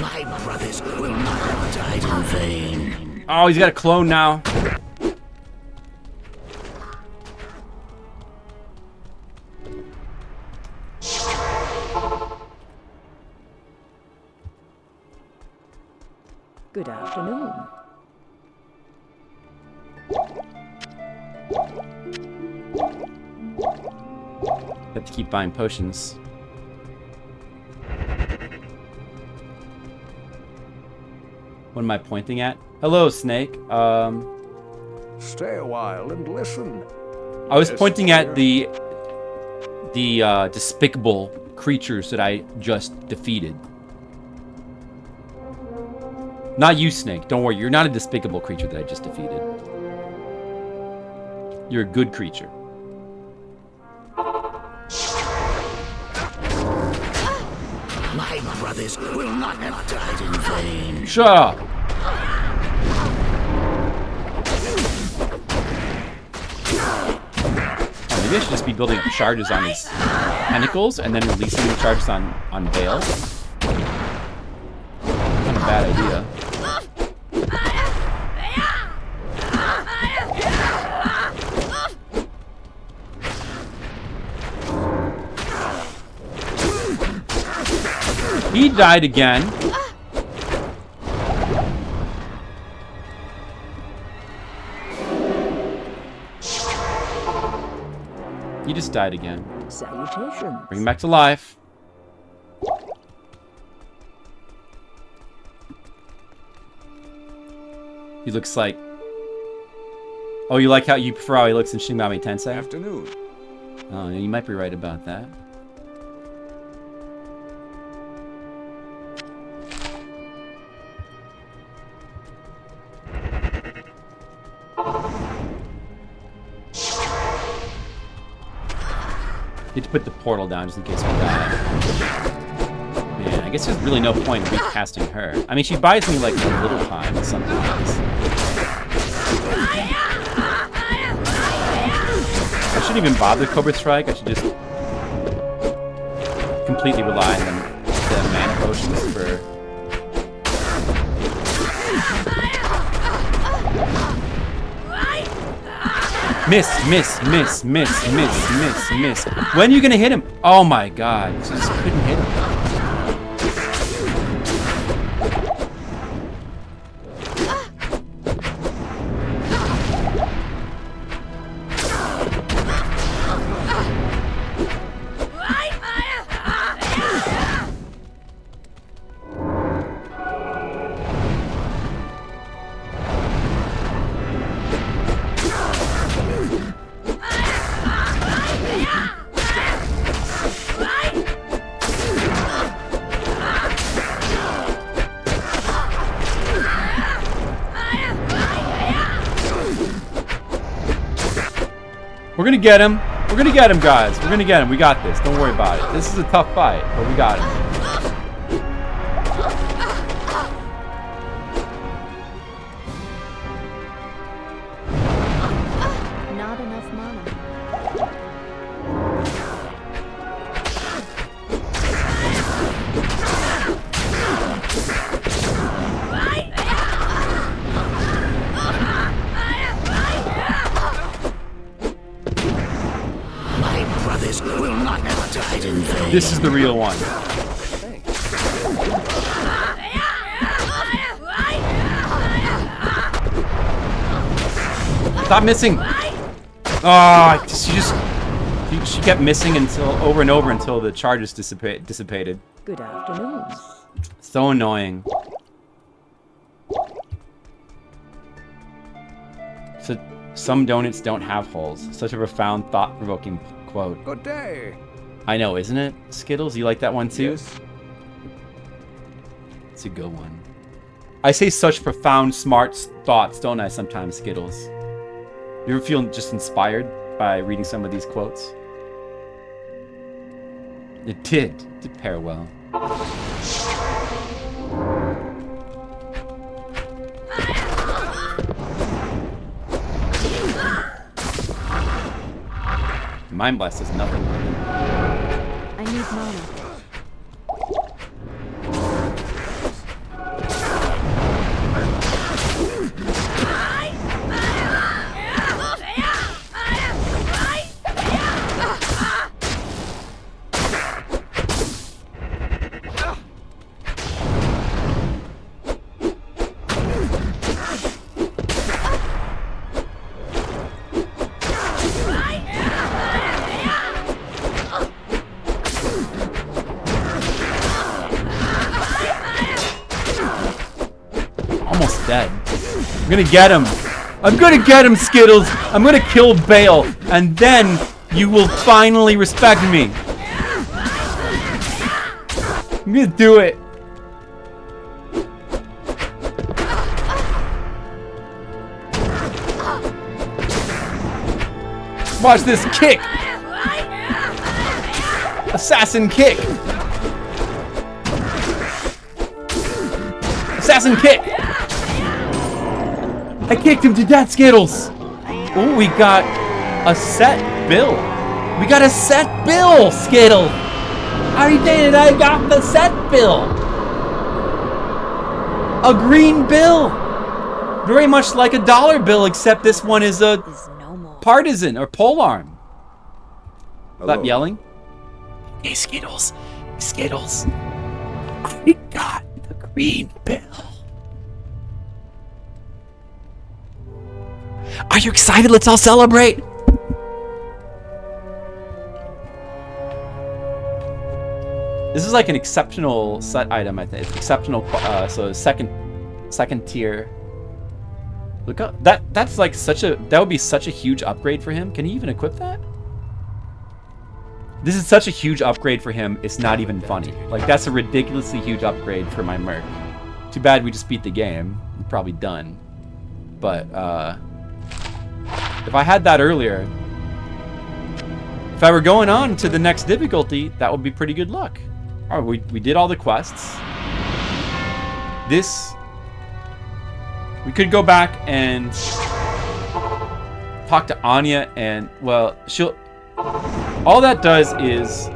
My brothers will not have died in vain. Oh, he's got a clone now. Good afternoon. to keep buying potions. What am I pointing at? Hello, Snake. Stay a while and listen. I was Yes, pointing at dear. the despicable creatures that I just defeated. Not you, Snake. Don't worry. You're not a despicable creature that I just defeated. You're a good creature. My brothers will not have died in vain. Shut up. Oh, maybe I should just be building up charges on his tentacles and then releasing the charges on Bale. Not a bad idea. He died again. He just died again. Salutations. Bring him back to life. He looks like... Oh, you like how you prefer how he looks in Shin Megami Tensei? Afternoon. Oh, you might be right about that. Need to put the portal down just in case we die. Man, I guess there's really no point in recasting her. I mean, she buys me like a little time or something else. I shouldn't even bother Cobra Strike. I should just completely rely on the mana potions for... Miss. When are you gonna hit him? Oh my god. I just couldn't hit him. We're gonna get him. We're gonna get him, guys. We're gonna get him. We got this. Don't worry about it. This is a tough fight, but we got him. Not enough mana. My brothers will not have died in vain. This is the real one. Stop missing. Oh, she kept missing until over and over until the charges dissipated. Good afternoon. So annoying. So some donuts don't have holes. Such a profound, thought-provoking quote. Good day. I know, isn't it? Skittles, you like that one too? Yes. It's a good one. I say such profound, smart thoughts, don't I, sometimes, Skittles? You ever feel just inspired by reading some of these quotes? It did pair well. Mind Blast is nothing. I need mana. dead. I'm gonna get him. I'm gonna get him, Skittles. I'm gonna kill Bale, and then you will finally respect me. I'm gonna do it. Watch this kick. Assassin kick. Assassin kick. I kicked him to death, Skittles. Oh, we got a set bill. We got a set bill, Skittle. I did it. I got the set bill. A green bill. Very much like a dollar bill, except this one is a partisan or polearm. Stop yelling. Hey, Skittles. Skittles. I got the green bill. Are you excited? Let's all celebrate. This is like an exceptional set item, I think. It's exceptional, so second tier. Look up. That's like that would be such a huge upgrade for him. Can he even equip that? This is such a huge upgrade for him, it's not even funny. Like, that's a ridiculously huge upgrade for my merc. Too bad we just beat the game. We're probably done. But, if I had that earlier, if I were going on to the next difficulty, that would be pretty good luck. Alright, we did all the quests. We could go back and talk to Anya and, well, all that does is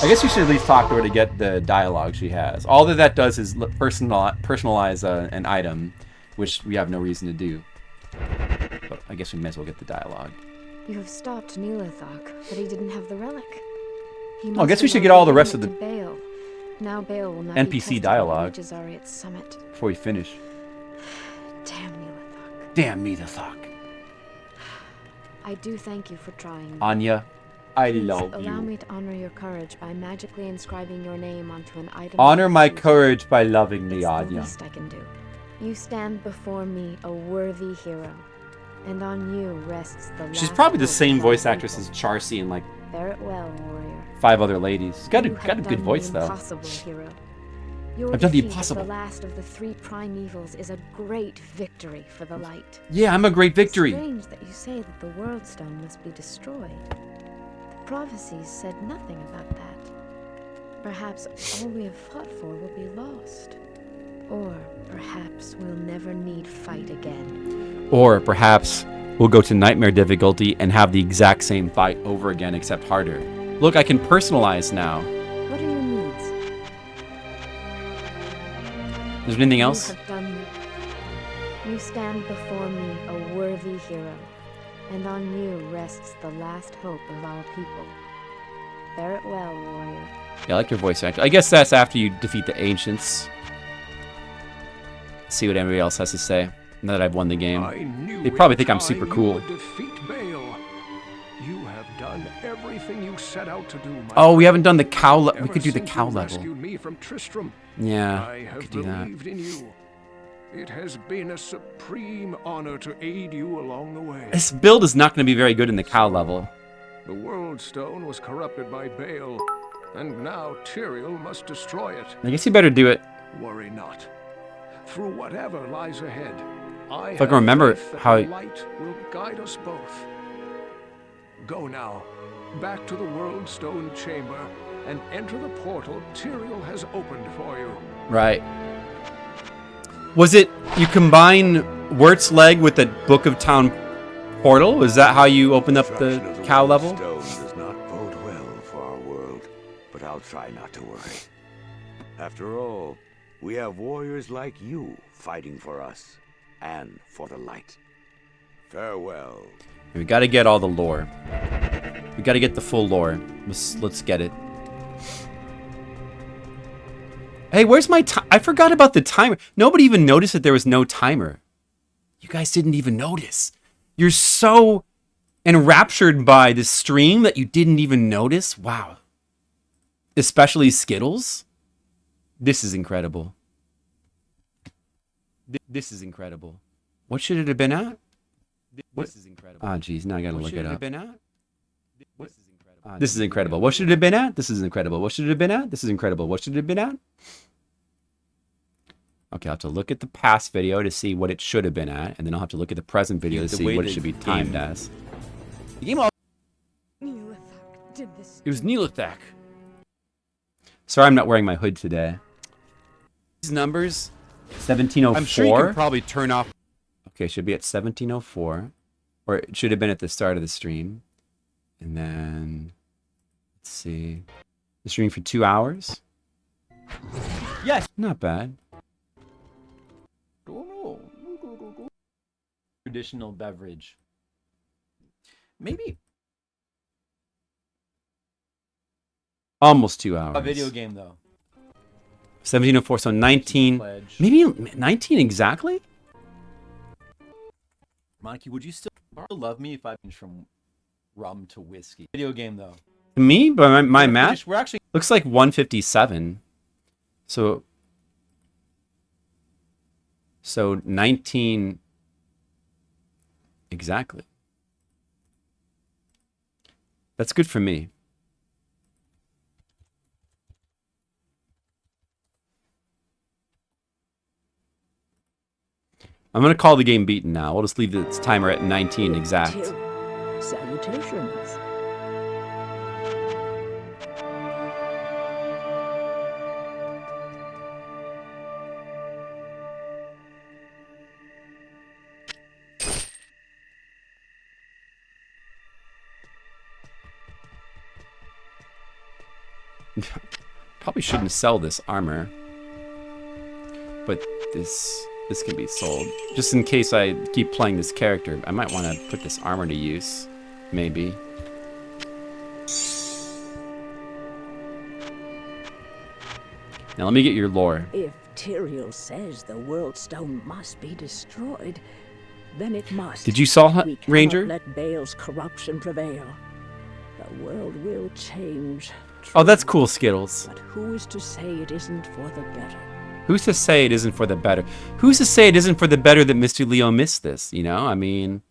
I guess you should at least talk to her to get the dialogue she has. All that does is personalize an item, which we have no reason to do. But I guess we may as well get the dialogue. You have stopped Neelathok, but he didn't have the relic. I guess we should get all the rest of the Bale. Now Bale will not NPC dialogue summit. before we finish. Damn Neelathok. Damn Neelathok. I do thank you for trying. Anya, I Please love allow you. me to honor your courage by magically inscribing your name onto an item. Honor my courage by loving me, It's the Anya. least I can do. You stand before me a worthy hero, and on you rests the She's last probably the hope same of our voice actress people. as Charcy and like Bear it well, warrior. 5 other ladies. She's got a You have good done voice the though. impossible, hero. Your I've done the defeat of impossible. The last of the 3 prime evils is a great victory for the light. Yeah, I'm a great victory. Strange that you say that the World Stone must be destroyed. The prophecies said nothing about that. Perhaps all we have fought for will be lost. Or perhaps we'll never need fight again. Or perhaps we'll go to nightmare difficulty and have the exact same fight over again except harder. Look, I can personalize now. What are your needs? Is there anything else? You have done it. You stand before me a worthy hero, and on you rests the last hope of our people. Bear it well, warrior. Yeah, I like your voice actor. I guess that's after you defeat the ancients. See what anybody else has to say now that I've won the game. They probably think I'm super cool. Defeat Bale. You have done everything you set out to do. Oh, we haven't done the cow level. We Ever could do the since cow you level. rescued me from Tristram, Yeah, I we have could do that. believed in you. It has been a supreme honor to aid you along the way. This build is not going to be very good in the cow level. The World Stone was corrupted by Bale, and now Tyrael must destroy it. I guess you better do it. Worry not. Through whatever lies ahead, If I can remember how the light will guide us both. Go now, back to the World Stone Chamber, and enter the portal Tyrael has opened for you. Right. Was it you combine Wirt's leg with the Book of Town portal? Was that how you opened up the cow level? Stone does not bode well for our world, but I'll try not to worry. After all, we have warriors like you fighting for us and for the light. Farewell. We got to get all the lore. We got to get the full lore. Let's get it. Hey, where's my time? I forgot about the timer. Nobody even noticed that there was no timer. You guys didn't even notice. You're so enraptured by this stream that you didn't even notice? Wow. especially Skittles. This is incredible. This is incredible. What should it have been at? This is incredible. Ah, geez, now I gotta look it up. This is incredible. What should it have been at? This is incredible. What should it have been at? This is incredible. What should it have been at? Okay, I'll have to look at the past video to see what it should have been at, and then I'll have to look at the present video to see what it should be timed as. The game It was Neelathak. Sorry, I'm not wearing my hood today. These numbers, 1704. I'm sure you can probably turn off. Okay, should be at 1704, or it should have been at the start of the stream. And then, let's see, the stream for 2 hours. Yes, not bad. Traditional beverage. Maybe. Almost 2 hours. A video game, though. 1704, so 19. Maybe 19 exactly? Monkey, would you still love me if I changed from rum to whiskey? Video game, though. To me, but my math We're actually looks like 157. So 19 exactly. That's good for me. I'm going to call the game beaten now. We'll just leave its timer at 19 exact. Salutations. Probably shouldn't sell this armor. But this can be sold. Just in case I keep playing this character, I might want to put this armor to use. Maybe. Now let me get your lore. If Tyrael says the world stone must be destroyed, then it must. Did you saw We Ranger? cannot let Baal's corruption prevail. The world will change. Oh, that's cool, Skittles. But who is to say it isn't for the better? Who's to say it isn't for the better? Who's to say it isn't for the better that Mr. Leo missed this? You know, I mean,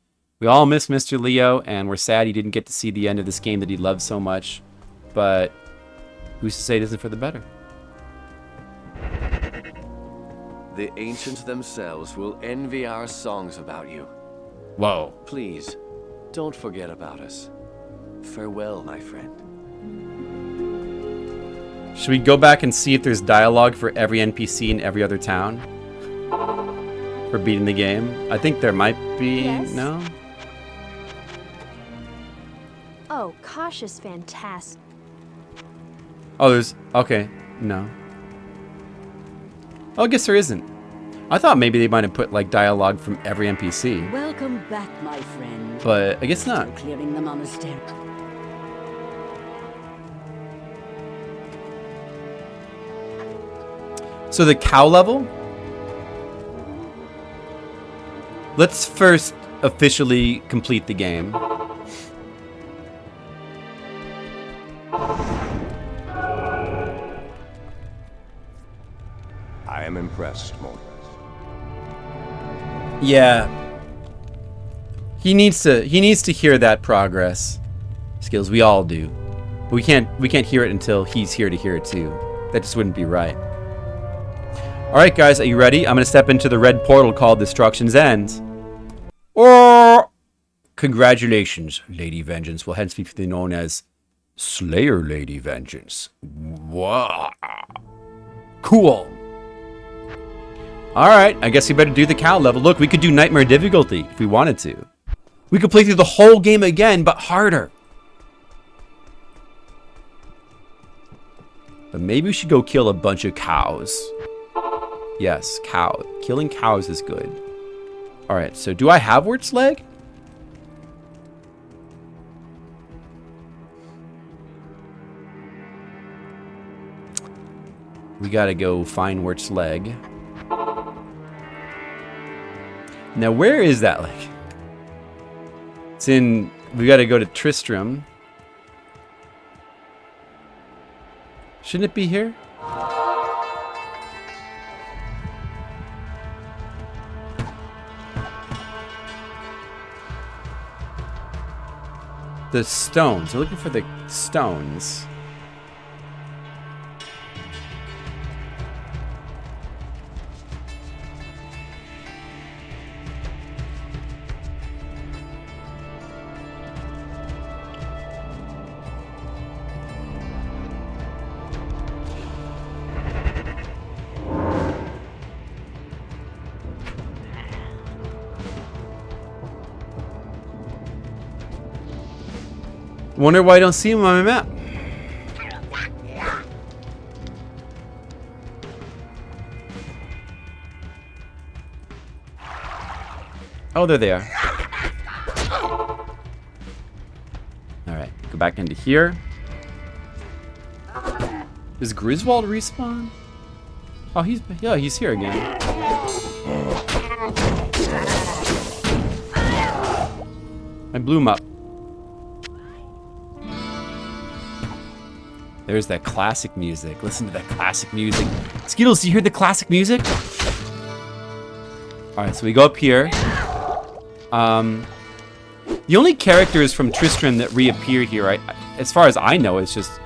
we all miss Mr. Leo, and we're sad he didn't get to see the end of this game that he loved so much. But who's to say it isn't for the better? The ancients themselves will envy our songs about you. Whoa. Please, don't forget about us. Farewell, my friend. Should we go back and see if there's dialogue for every NPC in every other town? For beating the game? I think there might be. Yes. No? Oh, Kosh is fantastic. Oh, there's. Okay. No. Oh, I guess there isn't. I thought maybe they might have put like dialogue from every NPC. Welcome back, my friend. But I guess not. Still clearing the monastery. So the cow level? Let's first officially complete the game. I am impressed, Morris. Yeah. He needs to hear that progress. Skills, we all do. But we can't hear it until he's here to hear it too. That just wouldn't be right. Alright guys, are you ready? I'm gonna step into the red portal called Destruction's End. Or congratulations, Lady Vengeance will henceforth be known as Slayer Lady Vengeance. Wow. Cool. Alright, I guess we better do the cow level. Look, we could do Nightmare difficulty if we wanted to. We could play through the whole game again, but harder. But maybe we should go kill a bunch of cows. Yes, cow. Killing cows is good. Alright, so do I have Wirt's leg? We gotta go find Wirt's leg. Now, where is that leg? It's in... We gotta go to Tristram. Shouldn't it be here? The stones. We're looking for the stones. Wonder why I don't see him on my map. Oh, there they are. Alright, go back into here. Does Griswold respawn? Oh, he's here again. I blew him up. There's that classic music. Listen to that classic music. Skittles, do you hear the classic music? Alright, so we go up here. The only characters from Tristram that reappear here, as far as I know, is just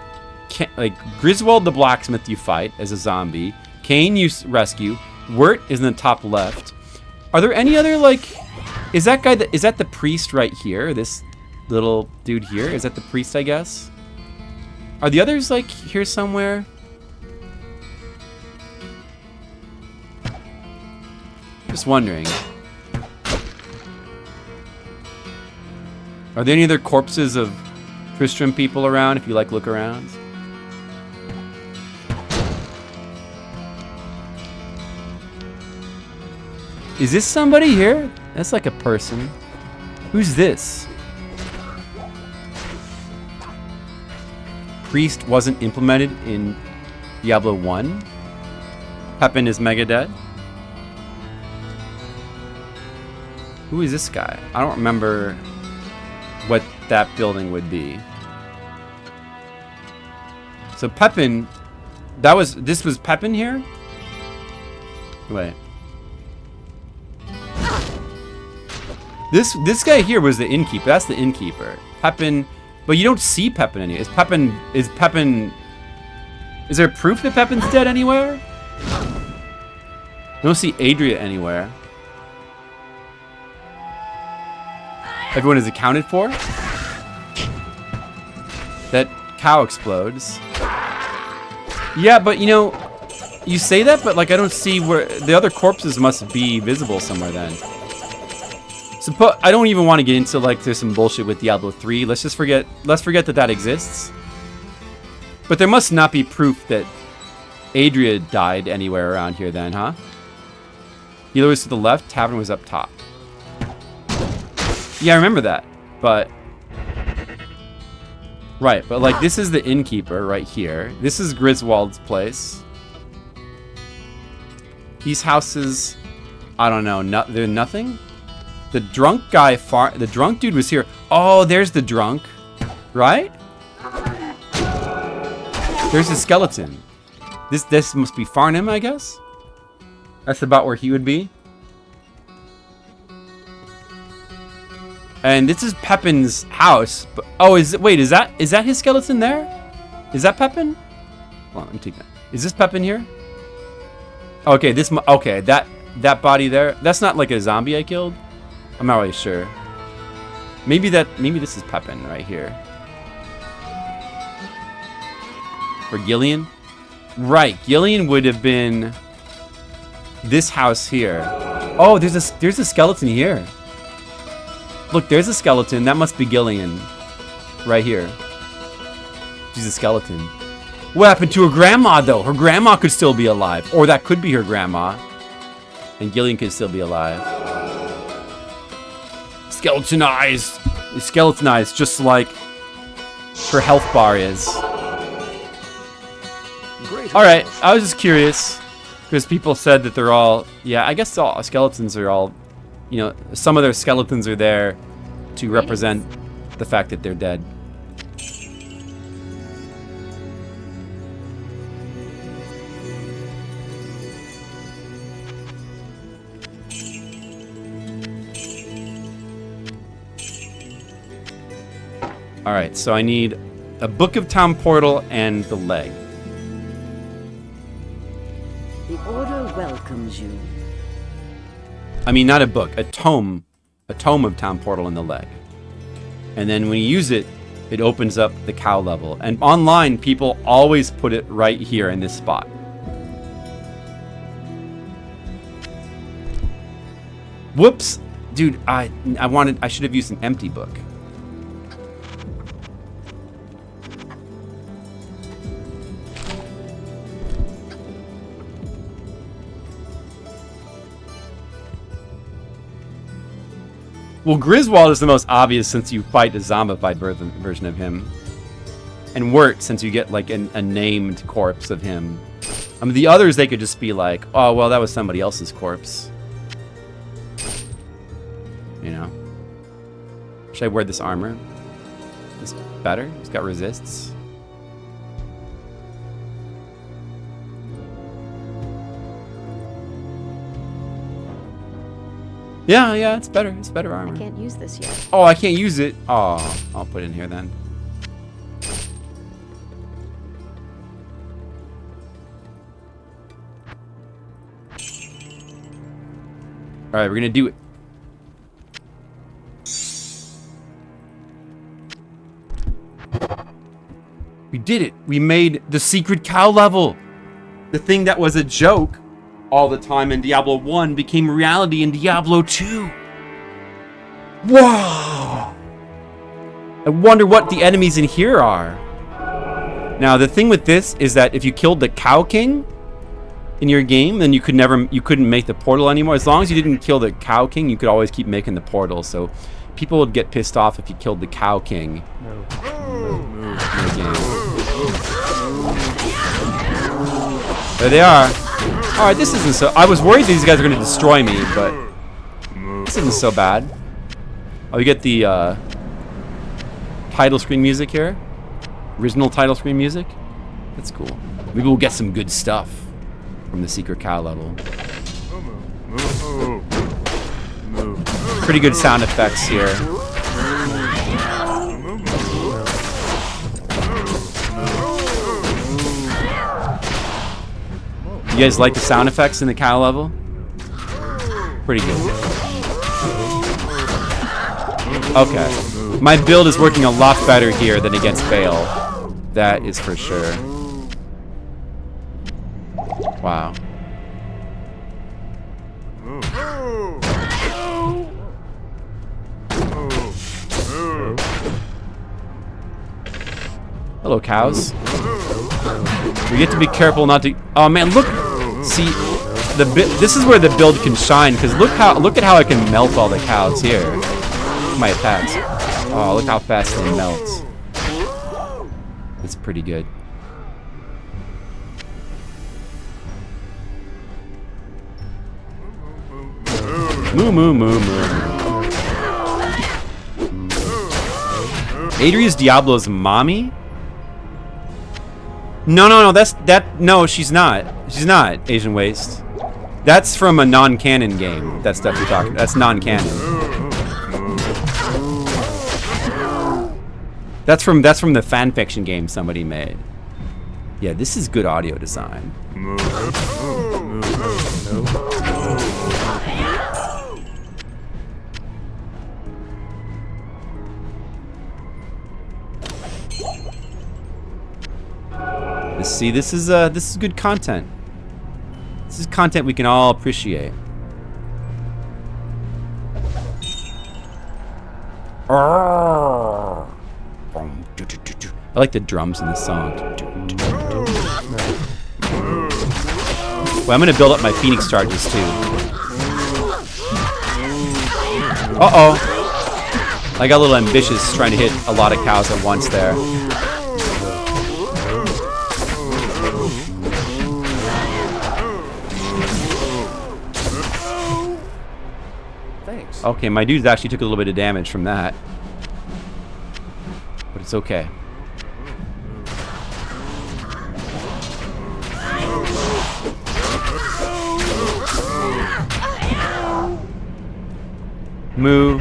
like Griswold the blacksmith you fight as a zombie. Cain you rescue. Wirt is in the top left. Are there any other, like... Is that guy... Is that the priest right here? This little dude here? Is that the priest, I guess? Are the others, like, here somewhere? Just wondering. Are there any other corpses of Tristram people around, if you like look around? Is this somebody here? That's like a person. Who's this? Priest wasn't implemented in Diablo 1. Pepin is mega dead. Who is this guy? I don't remember what that building would be. So Pepin, this was Pepin here? Wait. This guy here was the innkeeper. That's the innkeeper. Pepin, but you don't see Pepin anywhere. Is there proof that Pepin's dead anywhere? I don't see Adria anywhere. Everyone is accounted for? That cow explodes. Yeah, but you know, you say that, but like I don't see where the other corpses must be visible somewhere then. So I don't even want to get into like there's some bullshit with Diablo 3. Let's forget that exists. But there must not be proof that Adria died anywhere around here then, huh? Healer was to the left, tavern was up top. Yeah, I remember that, but... Right, but like this is the innkeeper right here. This is Griswold's place. These houses, I don't know, they're nothing? The drunk guy, the drunk dude was here. Oh, there's the drunk, right? There's a skeleton. This must be Farnham, I guess? That's about where he would be. And this is Pepin's house. But, oh, is that his skeleton there? Is that Pepin? Hold on, let me take that. Is this Pepin here? Okay, that body there. That's not like a zombie I killed. I'm not really sure. Maybe this is Pepin right here. For Gillian? Right, Gillian would have been this house here. Oh, there's a skeleton here. Look, there's a skeleton. That must be Gillian. Right here. She's a skeleton. What happened to her grandma, though? Her grandma could still be alive. Or that could be her grandma. And Gillian could still be alive. Skeletonized. It's skeletonized, just like her health bar is. Alright, I was just curious. Because people said that they're all... Yeah, I guess all skeletons are all... You know, some of their skeletons are there to represent the fact that they're dead. Alright, so I need a Book of Town Portal and the leg. The Order welcomes you. I mean, not a book, a tome of Town Portal and the leg. And then when you use it, it opens up the cow level. And online, people always put it right here in this spot. Whoops! Dude, I should have used an empty book. Well, Griswold is the most obvious since you fight a zombified version of him. And Wirt, since you get like a named corpse of him. I mean, the others, they could just be like, oh, well, that was somebody else's corpse. You know? Should I wear this armor? It's better? It's got resists. Yeah, it's better. It's better armor. I can't use this yet. Oh, I can't use it. Oh, I'll put it in here then. Alright, we're gonna do it. We did it. We made the secret cow level. The thing that was a joke all the time in Diablo 1 became reality in Diablo 2. Wow! I wonder what the enemies in here are. Now, the thing with this is that if you killed the Cow King in your game, then you couldn't make the portal anymore. As long as you didn't kill the Cow King, you could always keep making the portal. So people would get pissed off if you killed the Cow King. There they are. Alright, this isn't so... I was worried these guys are going to destroy me, but... This isn't so bad. Oh, we get the, title screen music here. Original title screen music. That's cool. Maybe we'll get some good stuff from the secret cow level. Pretty good sound effects here. You guys like the sound effects in the cow level? Pretty good. Okay. My build is working a lot better here than against Bale. That is for sure. Wow. Hello, cows. We get to be careful not to... Oh man, look! See, this is where the build can shine, because look at how I can melt all the cows here. My attacks. Oh, look how fast they melt. It's pretty good. Moo moo moo moo. Adria's Diablo's mommy? No, no, she's not. She's not, Asian Waste. That's from a non-canon game. That stuff you're talking about. That's non-canon. That's from the fanfiction game somebody made. Yeah, this is good audio design. See, this is good content. This is content we can all appreciate. I like the drums in this song. Well, I'm gonna build up my Phoenix charges too. Uh-oh. I got a little ambitious trying to hit a lot of cows at once there. Okay, my dudes actually took a little bit of damage from that. But it's okay. Moo.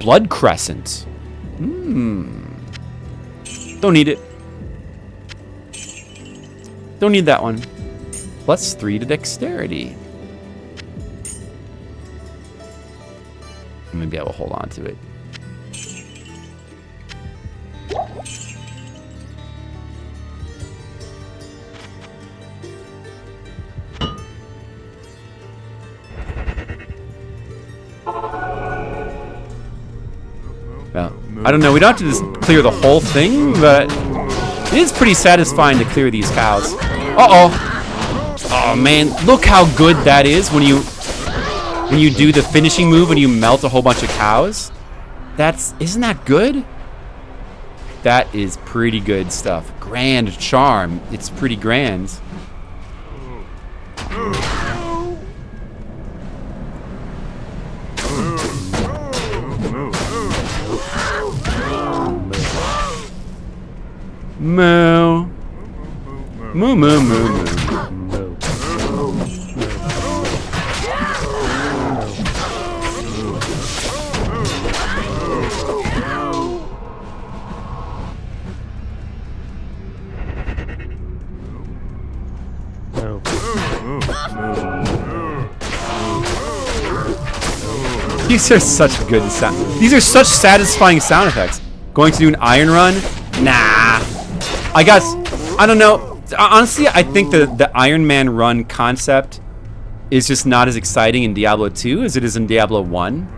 Blood Crescent. Don't need it. Don't need that one. +3 to dexterity. Maybe I will hold on to it. Well, I don't know. We don't have to just clear the whole thing, but it is pretty satisfying to clear these cows. Uh-oh. Oh, man. Look how good that is when you do the finishing move and you melt a whole bunch of cows. Isn't that good? That is pretty good stuff. Grand Charm. It's pretty grand. Moo. Moo, moo, moo, moo. These are such good sound. These are such satisfying sound effects. Going to do an iron run? Nah. I guess, I don't know. Honestly, I think the Iron Man run concept is just not as exciting in Diablo 2 as it is in Diablo 1.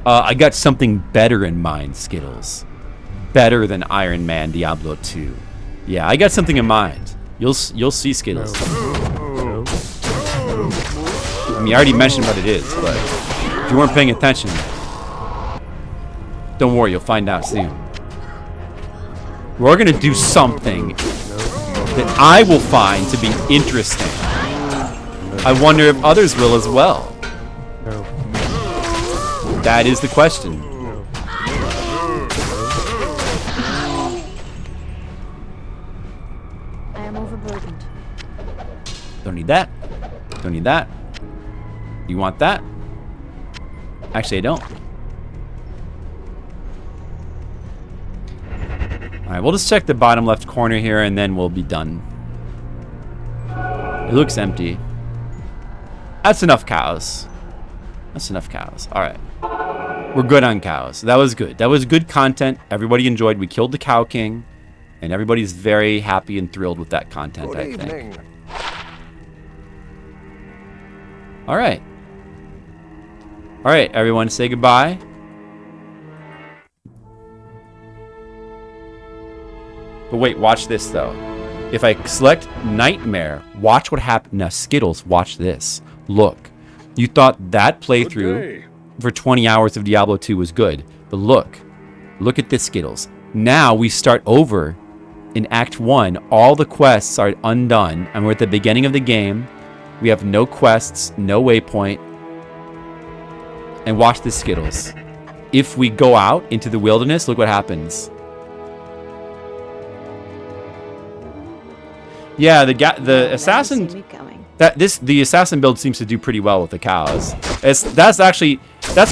I got something better in mind, Skittles. Better than Iron Man Diablo 2. Yeah, I got something in mind. You'll see, Skittles. I mean, I already mentioned what it is, but if you weren't paying attention, don't worry, you'll find out soon. We're gonna do something that I will find to be interesting. I wonder if others will as well. That is the question. I am overburdened. Don't need that. Don't need that. You want that? Actually, I don't. Alright, we'll just check the bottom left corner here and then we'll be done. It looks empty. That's enough cows. That's enough cows. Alright. We're good on cows. That was good. That was good content. Everybody enjoyed. We killed the Cow King. And everybody's very happy and thrilled with that content, I think. Alright. Alright, everyone, say goodbye. But wait, watch this, though. If I select Nightmare, watch what happened. Now, Skittles, watch this. Look. You thought that playthrough for 20 hours of Diablo 2 was good. But look. Look at this, Skittles. Now we start over in Act 1. All the quests are undone. And we're at the beginning of the game. We have no quests, no waypoint. And watch this, Skittles. If we go out into the wilderness, look what happens. Yeah, the assassin... The assassin build seems to do pretty well with the cows. That's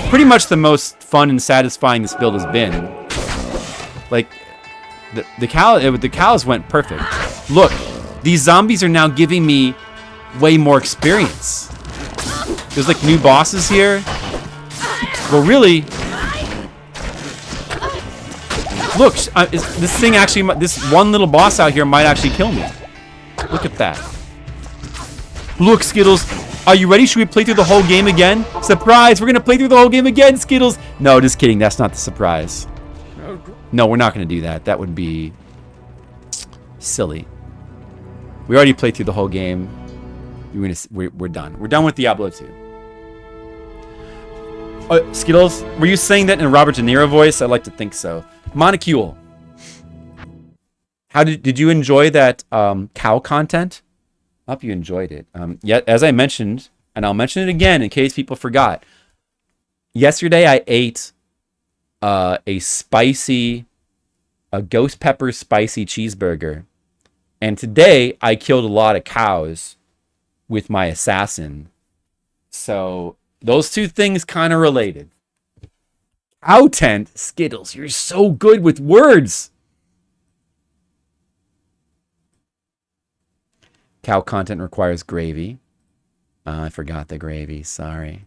pretty much the most fun and satisfying this build has been. Like the cows went perfect. Look, these zombies are now giving me way more experience. There's like new bosses here. Well, really, look, this one little boss out here might actually kill me. Look at that. Look, Skittles, are you ready? Should we play through the whole game again? Surprise, we're going to play through the whole game again, Skittles. No, just kidding. That's not the surprise. No, we're not going to do that. That would be silly. We already played through the whole game. We're done. We're done with Diablo 2. Skittles, were you saying that in a Robert De Niro voice? I'd like to think so. Monocule. How did you enjoy that cow content? I hope you enjoyed it. Yet, as I mentioned, and I'll mention it again in case people forgot. Yesterday I ate a ghost pepper spicy cheeseburger. And today I killed a lot of cows with my assassin. So those two things kind of related. Cow tent, Skittles, you're so good with words. Cow content requires gravy. I forgot the gravy, sorry.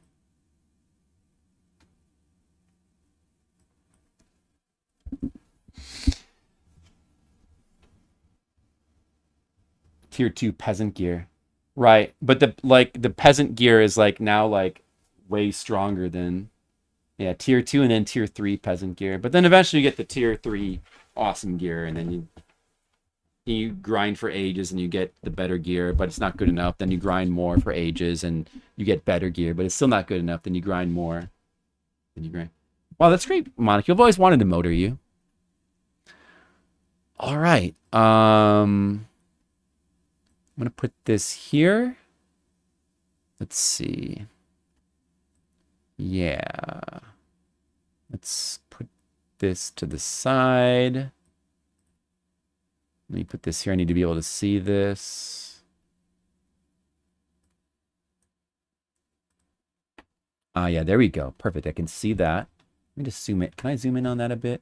Tier 2 peasant gear. Right, but the peasant gear is like now like way stronger than tier 2 and then tier 3 peasant gear. But then eventually you get the tier 3 awesome gear, and then you grind for ages and you get the better gear, but it's not good enough. Then you grind more for ages and you get better gear, but it's still not good enough. Then you grind more. Then you grind. Wow, that's great, Monica. I've always wanted to motor you. All right. I'm going to put this here. Let's see. Yeah. Let's put this to the side. Let me put this here. I need to be able to see this. Yeah, there we go. Perfect. I can see that. Let me just zoom it. Can I zoom in on that a bit?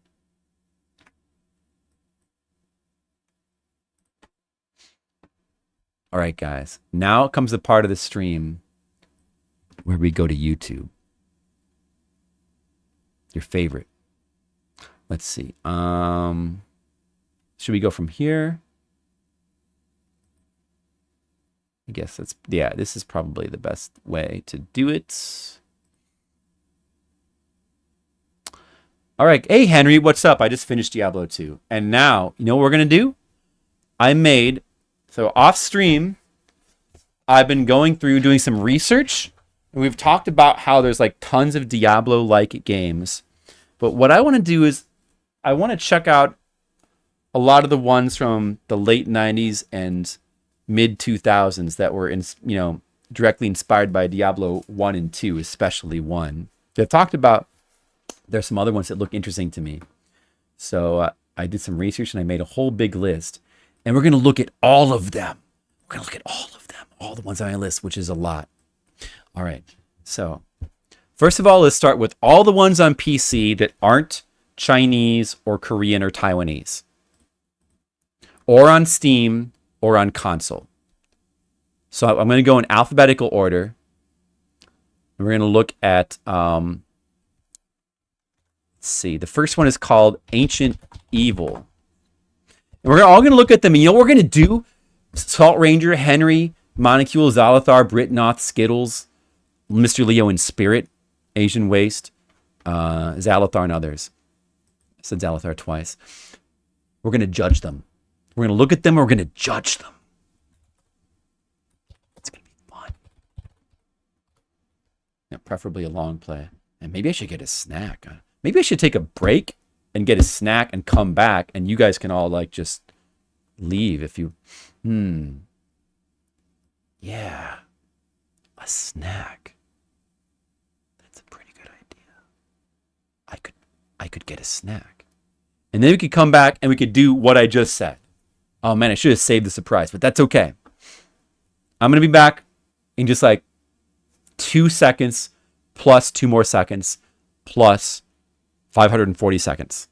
All right, guys. Now comes the part of the stream where we go to YouTube. Your favorite. Let's see. Should we go from here? I guess that's, yeah, this is probably the best way to do it. All right. Hey, Henry, what's up? I just finished Diablo 2. And now, you know what we're going to do? So off stream, I've been going through doing some research. And we've talked about how there's like tons of Diablo-like games. But what I want to do is I want to check out a lot of the ones from the late 90s and mid 2000s that were directly inspired by Diablo 1 and 2, especially 1. I've talked about there's some other ones that look interesting to me. So I did some research and I made a whole big list. And we're going to look at all of them. We're going to look at all of them. All the ones on my list, which is a lot. All right. So first of all, let's start with all the ones on PC that aren't Chinese or Korean or Taiwanese. Or on Steam or on console. So I'm going to go in alphabetical order. And we're going to look at, let's see. The first one is called Ancient Evil. And we're all going to look at them. And you know what we're going to do? Salt Ranger, Henry, Monocule, Zalathar, Britnoth, Skittles, Mr. Leo in Spirit, Asian Waste, Zalathar, and others. I said Zalathar twice. We're going to judge them. We're going to look at them. We're going to judge them. It's going to be fun. Yeah, preferably a long play. And maybe I should get a snack. Maybe I should take a break and get a snack and come back. And you guys can all like just leave if you... Yeah. A snack. That's a pretty good idea. I could get a snack. And then we could come back and we could do what I just said. Oh man, I should have saved the surprise, but that's okay. I'm going to be back in just like 2 seconds plus 2 more seconds plus 540 seconds.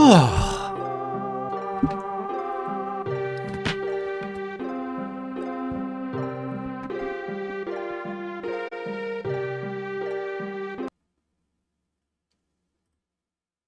Oh.